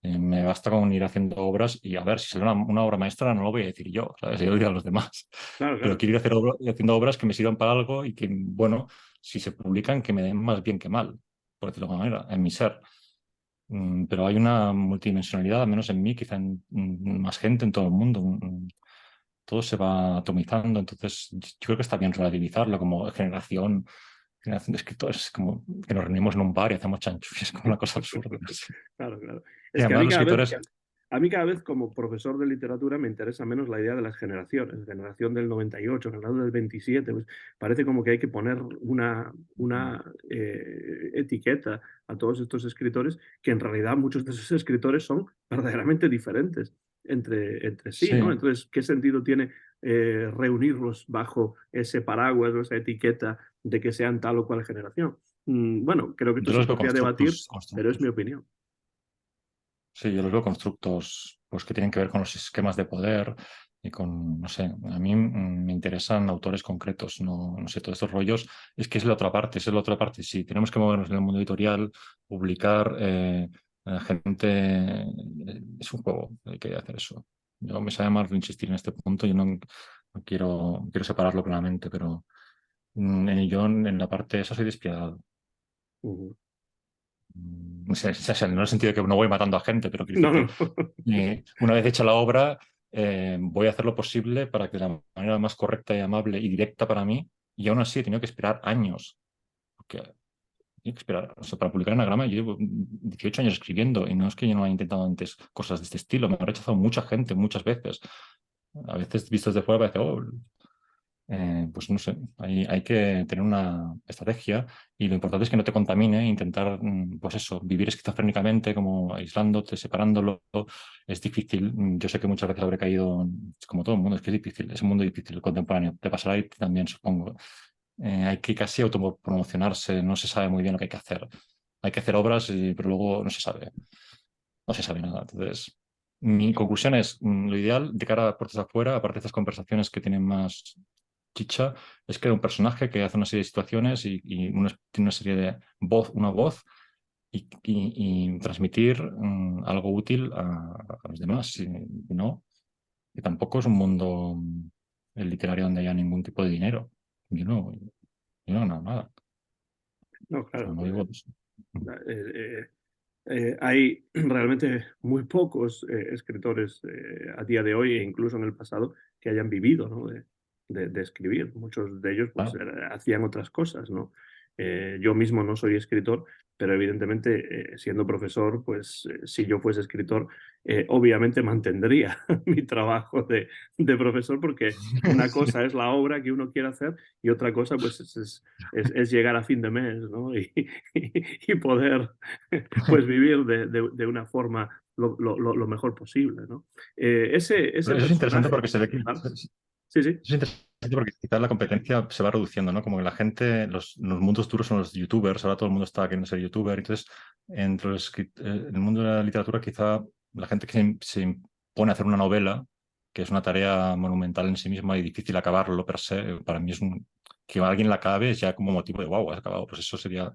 Speaker 2: Me basta con ir haciendo obras y a ver, si sale una obra maestra no lo voy a decir yo, ¿sabes? Yo lo diré a los demás.
Speaker 1: Claro,
Speaker 2: Pero
Speaker 1: claro.
Speaker 2: quiero ir haciendo obras que me sirvan para algo y que, bueno, si se publican, que me den más bien que mal, por decirlo de alguna manera, en mi ser. Pero hay una multidimensionalidad, al menos en mí, quizá en más gente en todo el mundo. Todo se va atomizando, entonces yo creo que está bien relativizarlo como generación de escritores, como que nos reunimos en un bar y hacemos chanchullos, es como una cosa absurda. No sé.
Speaker 1: Claro, claro.
Speaker 2: Y
Speaker 1: Es que
Speaker 2: además los escritores,
Speaker 1: a mí cada vez como profesor de literatura me interesa menos la idea de las generaciones, generación del 98, generación del 27, pues parece como que hay que poner una etiqueta a todos estos escritores, que en realidad muchos de esos escritores son verdaderamente diferentes entre sí, ¿no?
Speaker 2: sí,
Speaker 1: Entonces, ¿qué sentido tiene reunirlos bajo ese paraguas o esa etiqueta de que sean tal o cual generación? Bueno, creo que esto
Speaker 2: yo
Speaker 1: se
Speaker 2: los veo
Speaker 1: podría debatir,
Speaker 2: constructos,
Speaker 1: pero es mi
Speaker 2: constructos.
Speaker 1: opinión.
Speaker 2: Sí, yo los veo constructos pues, que tienen que ver con los esquemas de poder y con, no sé, a mí me interesan autores concretos, no sé, todos estos rollos. Es que es la otra parte, es la otra parte. Si tenemos que movernos en el mundo editorial, publicar, gente, es un juego, hay que hacer eso. Yo me sabe mal insistir en este punto, yo no quiero separarlo claramente, pero yo en la parte esa soy despiadado.
Speaker 1: Ujú.
Speaker 2: O sea, no en el sentido de que no voy matando a gente, pero quiero decir
Speaker 1: No,
Speaker 2: que
Speaker 1: no.
Speaker 2: una vez hecha la obra, voy a hacer lo posible para que de la manera más correcta y amable y directa para mí, y aún así he tenido que esperar años, porque tengo que esperar, o sea, para publicar Anagrama yo llevo 18 años escribiendo, y no es que yo no haya intentado antes cosas de este estilo, me ha rechazado mucha gente muchas veces. A veces vistos de fuera parece, oh, pues no sé, hay que tener una estrategia y lo importante es que no te contamine, e intentar, pues eso, vivir esquizofrénicamente, como aislándote, separándolo. Es difícil. Yo sé que muchas veces habré caído, como todo el mundo, es que es difícil, es un mundo difícil, contemporáneo. Te pasará y también, supongo. Hay que casi autopromocionarse, no se sabe muy bien lo que hay que hacer. Hay que hacer obras, pero luego no se sabe nada. Entonces, mi conclusión es, lo ideal de cara a puertas afuera, aparte de estas conversaciones que tienen más chicha, es crear un personaje que hace una serie de situaciones tiene una serie de una voz y transmitir algo útil a los demás. Y no, que tampoco es un mundo el literario donde haya ningún tipo de dinero. Yo no gano nada.
Speaker 1: No,
Speaker 2: O sea,
Speaker 1: claro.
Speaker 2: no digo eso.
Speaker 1: Hay realmente muy pocos escritores a día de hoy e incluso en el pasado que hayan vivido, ¿no? de escribir. Muchos de ellos pues,
Speaker 2: Claro.
Speaker 1: hacían otras cosas, ¿no? Yo mismo no soy escritor, pero evidentemente siendo profesor, pues si yo fuese escritor, obviamente mantendría mi trabajo de profesor, porque una
Speaker 2: Sí.
Speaker 1: cosa es la obra que uno quiere hacer y otra cosa pues es llegar a fin de mes, ¿no? Y poder pues vivir de una forma lo mejor posible, ¿no? Ese
Speaker 2: Pero eso es interesante
Speaker 1: personaje,
Speaker 2: porque se ve que
Speaker 1: ¿vale? Sí, sí,
Speaker 2: es interesante porque quizás la competencia se va reduciendo, ¿no? Como que la gente, los mundos duros son los youtubers, ahora todo el mundo está queriendo ser youtuber, entonces en el mundo de la literatura quizá la gente que se impone a hacer una novela, que es una tarea monumental en sí misma y difícil acabarlo per se, para mí que alguien la acabe es ya como motivo de wow, has acabado, pues eso sería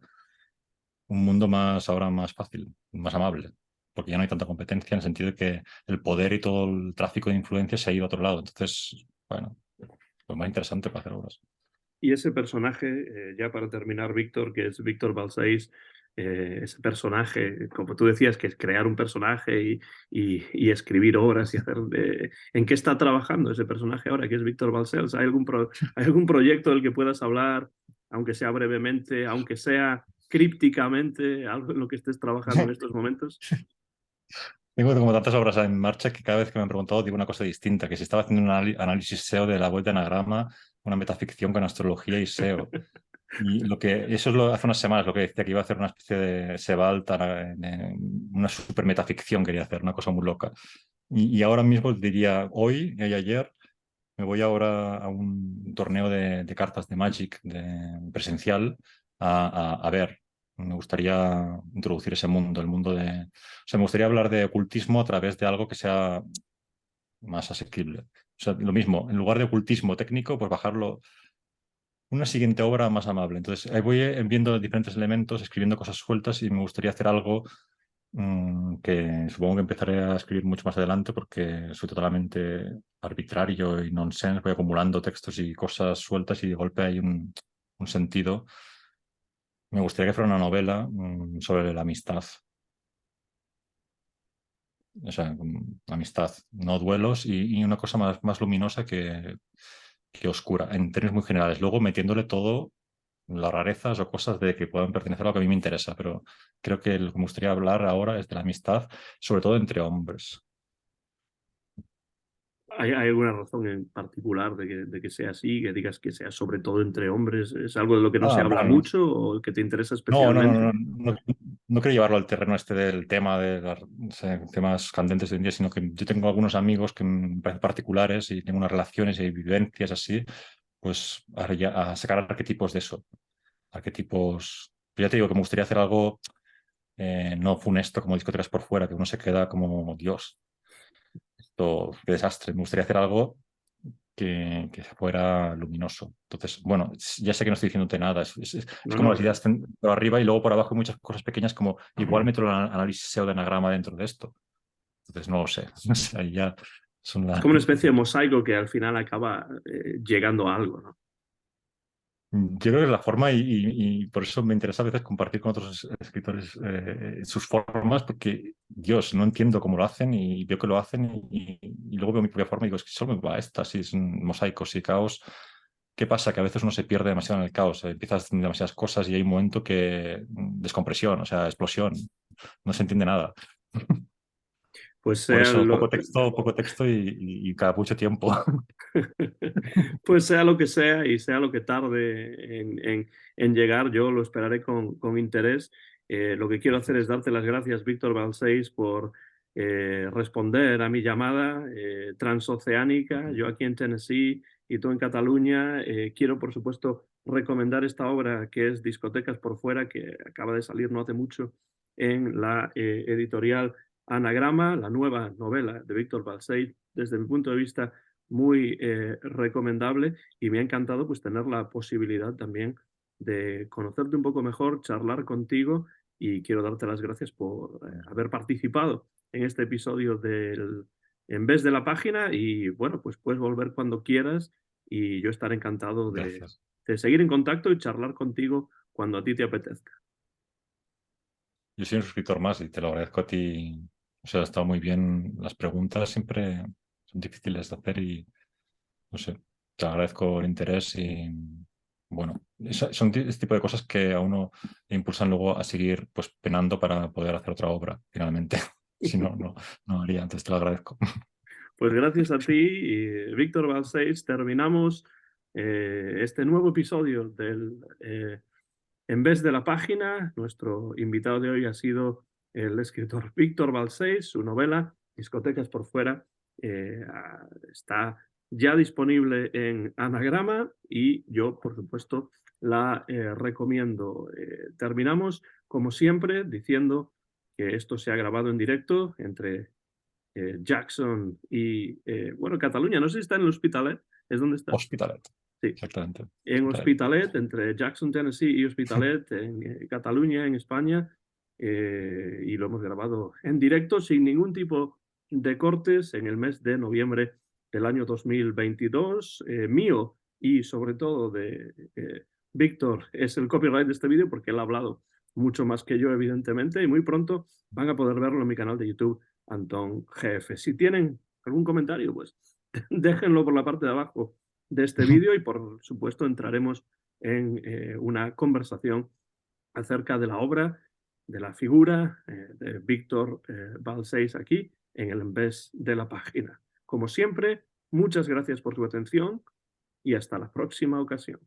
Speaker 2: un mundo más ahora más fácil, más amable. Porque ya no hay tanta competencia en el sentido de que el poder y todo el tráfico de influencia se ha ido a otro lado. Entonces, bueno, pues más interesante para hacer obras.
Speaker 1: y ese personaje, ya para terminar, Víctor, que es Víctor Balsáis, ese personaje, como tú decías, que es crear un personaje y escribir obras y hacer... ¿En qué está trabajando ese personaje ahora, que es Víctor Balsáis? ¿Hay algún proyecto del que puedas hablar, aunque sea brevemente, aunque sea crípticamente, algo en lo que estés trabajando en estos momentos?
Speaker 2: Tengo como tantas obras en marcha que cada vez que me han preguntado digo una cosa distinta, que si estaba haciendo un análisis SEO de la web de Anagrama, una metaficción con astrología y SEO. Y eso es hace unas semanas lo que decía, que iba a hacer una especie de Sebald, una super metaficción quería hacer, una cosa muy loca. Y ahora mismo diría, hoy y ayer, me voy ahora a un torneo de cartas de Magic presencial a ver. Me gustaría introducir ese mundo, el mundo de... O sea, me gustaría hablar de ocultismo a través de algo que sea más asequible. O sea, lo mismo, en lugar de ocultismo técnico, pues bajarlo una siguiente obra más amable. Entonces, ahí voy viendo diferentes elementos, escribiendo cosas sueltas y me gustaría hacer algo que supongo que empezaré a escribir mucho más adelante porque soy totalmente arbitrario y nonsense, voy acumulando textos y cosas sueltas y de golpe hay un sentido. Me gustaría que fuera una novela sobre la amistad. O sea, amistad, no duelos y una cosa más luminosa que oscura, en términos muy generales. Luego metiéndole todo las rarezas o cosas de que puedan pertenecer a lo que a mí me interesa, pero creo que lo que me gustaría hablar ahora es de la amistad, sobre todo entre hombres.
Speaker 1: ¿Hay alguna razón en particular de que sea así, que digas que sea sobre todo entre hombres? ¿Es algo de lo que no se habla
Speaker 2: Bueno,
Speaker 1: mucho o que te interesa
Speaker 2: no, no, no,
Speaker 1: especialmente?
Speaker 2: no, no quiero llevarlo al terreno este del tema de los o sea, temas candentes de hoy en día, sino que yo tengo algunos amigos que me parecen particulares y tengo unas relaciones y vivencias así, pues a sacar arquetipos de eso, arquetipos. Yo ya te digo que me gustaría hacer algo no funesto como discotecas por fuera, que uno se queda como Dios, esto, qué desastre. Me gustaría hacer algo que fuera luminoso. Entonces, bueno, ya sé que no estoy diciéndote nada, es
Speaker 1: No,
Speaker 2: como
Speaker 1: no,
Speaker 2: las ideas por arriba y luego por abajo hay muchas cosas pequeñas como igual meto el análisis SEO de anagrama dentro de esto. Entonces, no lo sé, no sé, ahí ya son
Speaker 1: es
Speaker 2: las...
Speaker 1: como una especie de mosaico que al final acaba llegando a algo, ¿no?
Speaker 2: Yo creo que es la forma y por eso me interesa a veces compartir con otros escritores sus formas, porque Dios, no entiendo cómo lo hacen y veo que lo hacen y luego veo mi propia forma y digo, es que solo me va esta, si es un mosaico, si caos. ¿Qué pasa? Que a veces uno se pierde demasiado en el caos, empiezas haciendo demasiadas cosas y hay un momento que descompresión, o sea, explosión, no se entiende nada.
Speaker 1: Pues
Speaker 2: Por
Speaker 1: sea
Speaker 2: eso
Speaker 1: lo,
Speaker 2: poco texto y cada mucho tiempo.
Speaker 1: pues sea lo que sea y sea lo que tarde en llegar, yo lo esperaré con interés. Lo que quiero hacer es darte las gracias, Víctor Balcells, por responder a mi llamada transoceánica. Yo aquí en Tennessee y tú en Cataluña. Quiero, por supuesto, recomendar esta obra que es Discotecas por Fuera, que acaba de salir no hace mucho en la editorial Anagrama, la nueva novela de Víctor Balcells. Desde mi punto de vista, muy recomendable y me ha encantado pues tener la posibilidad también de conocerte un poco mejor, charlar contigo y quiero darte las gracias por haber participado en este episodio del En vez de la página y bueno, pues puedes volver cuando quieras y yo estaré encantado
Speaker 2: Gracias.
Speaker 1: de seguir en contacto y charlar contigo cuando a ti te apetezca.
Speaker 2: Yo soy un suscriptor más y te lo agradezco a ti. O sea, ha estado muy bien. Las preguntas siempre son difíciles de hacer y, no sé, te agradezco el interés y, bueno, son ese tipo de cosas que a uno le impulsan luego a seguir pues penando para poder hacer otra obra, finalmente. Si no, no haría. Entonces te lo agradezco.
Speaker 1: Pues gracias a ti, Víctor Balcells, terminamos este nuevo episodio del En vez de la página. Nuestro invitado de hoy ha sido el escritor Víctor Balcells. Su novela, Discotecas por Fuera, está ya disponible en Anagrama y yo, por supuesto, la recomiendo. Terminamos, como siempre, diciendo que esto se ha grabado en directo entre Jackson y, bueno, Cataluña. No sé si está en el Hospitalet. ¿Es donde está?
Speaker 2: Hospitalet,
Speaker 1: Sí,
Speaker 2: exactamente.
Speaker 1: en
Speaker 2: Hospitalet.
Speaker 1: Hospitalet, entre Jackson, Tennessee y Hospitalet, en Cataluña, en España, y lo hemos grabado en directo sin ningún tipo de cortes en el mes de noviembre del año 2022. Mío y sobre todo de Víctor es el copyright de este vídeo porque él ha hablado mucho más que yo, evidentemente, y muy pronto van a poder verlo en mi canal de YouTube, Antón GF. Si tienen algún comentario, pues déjenlo por la parte de abajo de este vídeo y por supuesto entraremos en una conversación acerca de la obra, de la figura de Víctor Balcells aquí en el En vez de la página. Como siempre, muchas gracias por tu atención y hasta la próxima ocasión.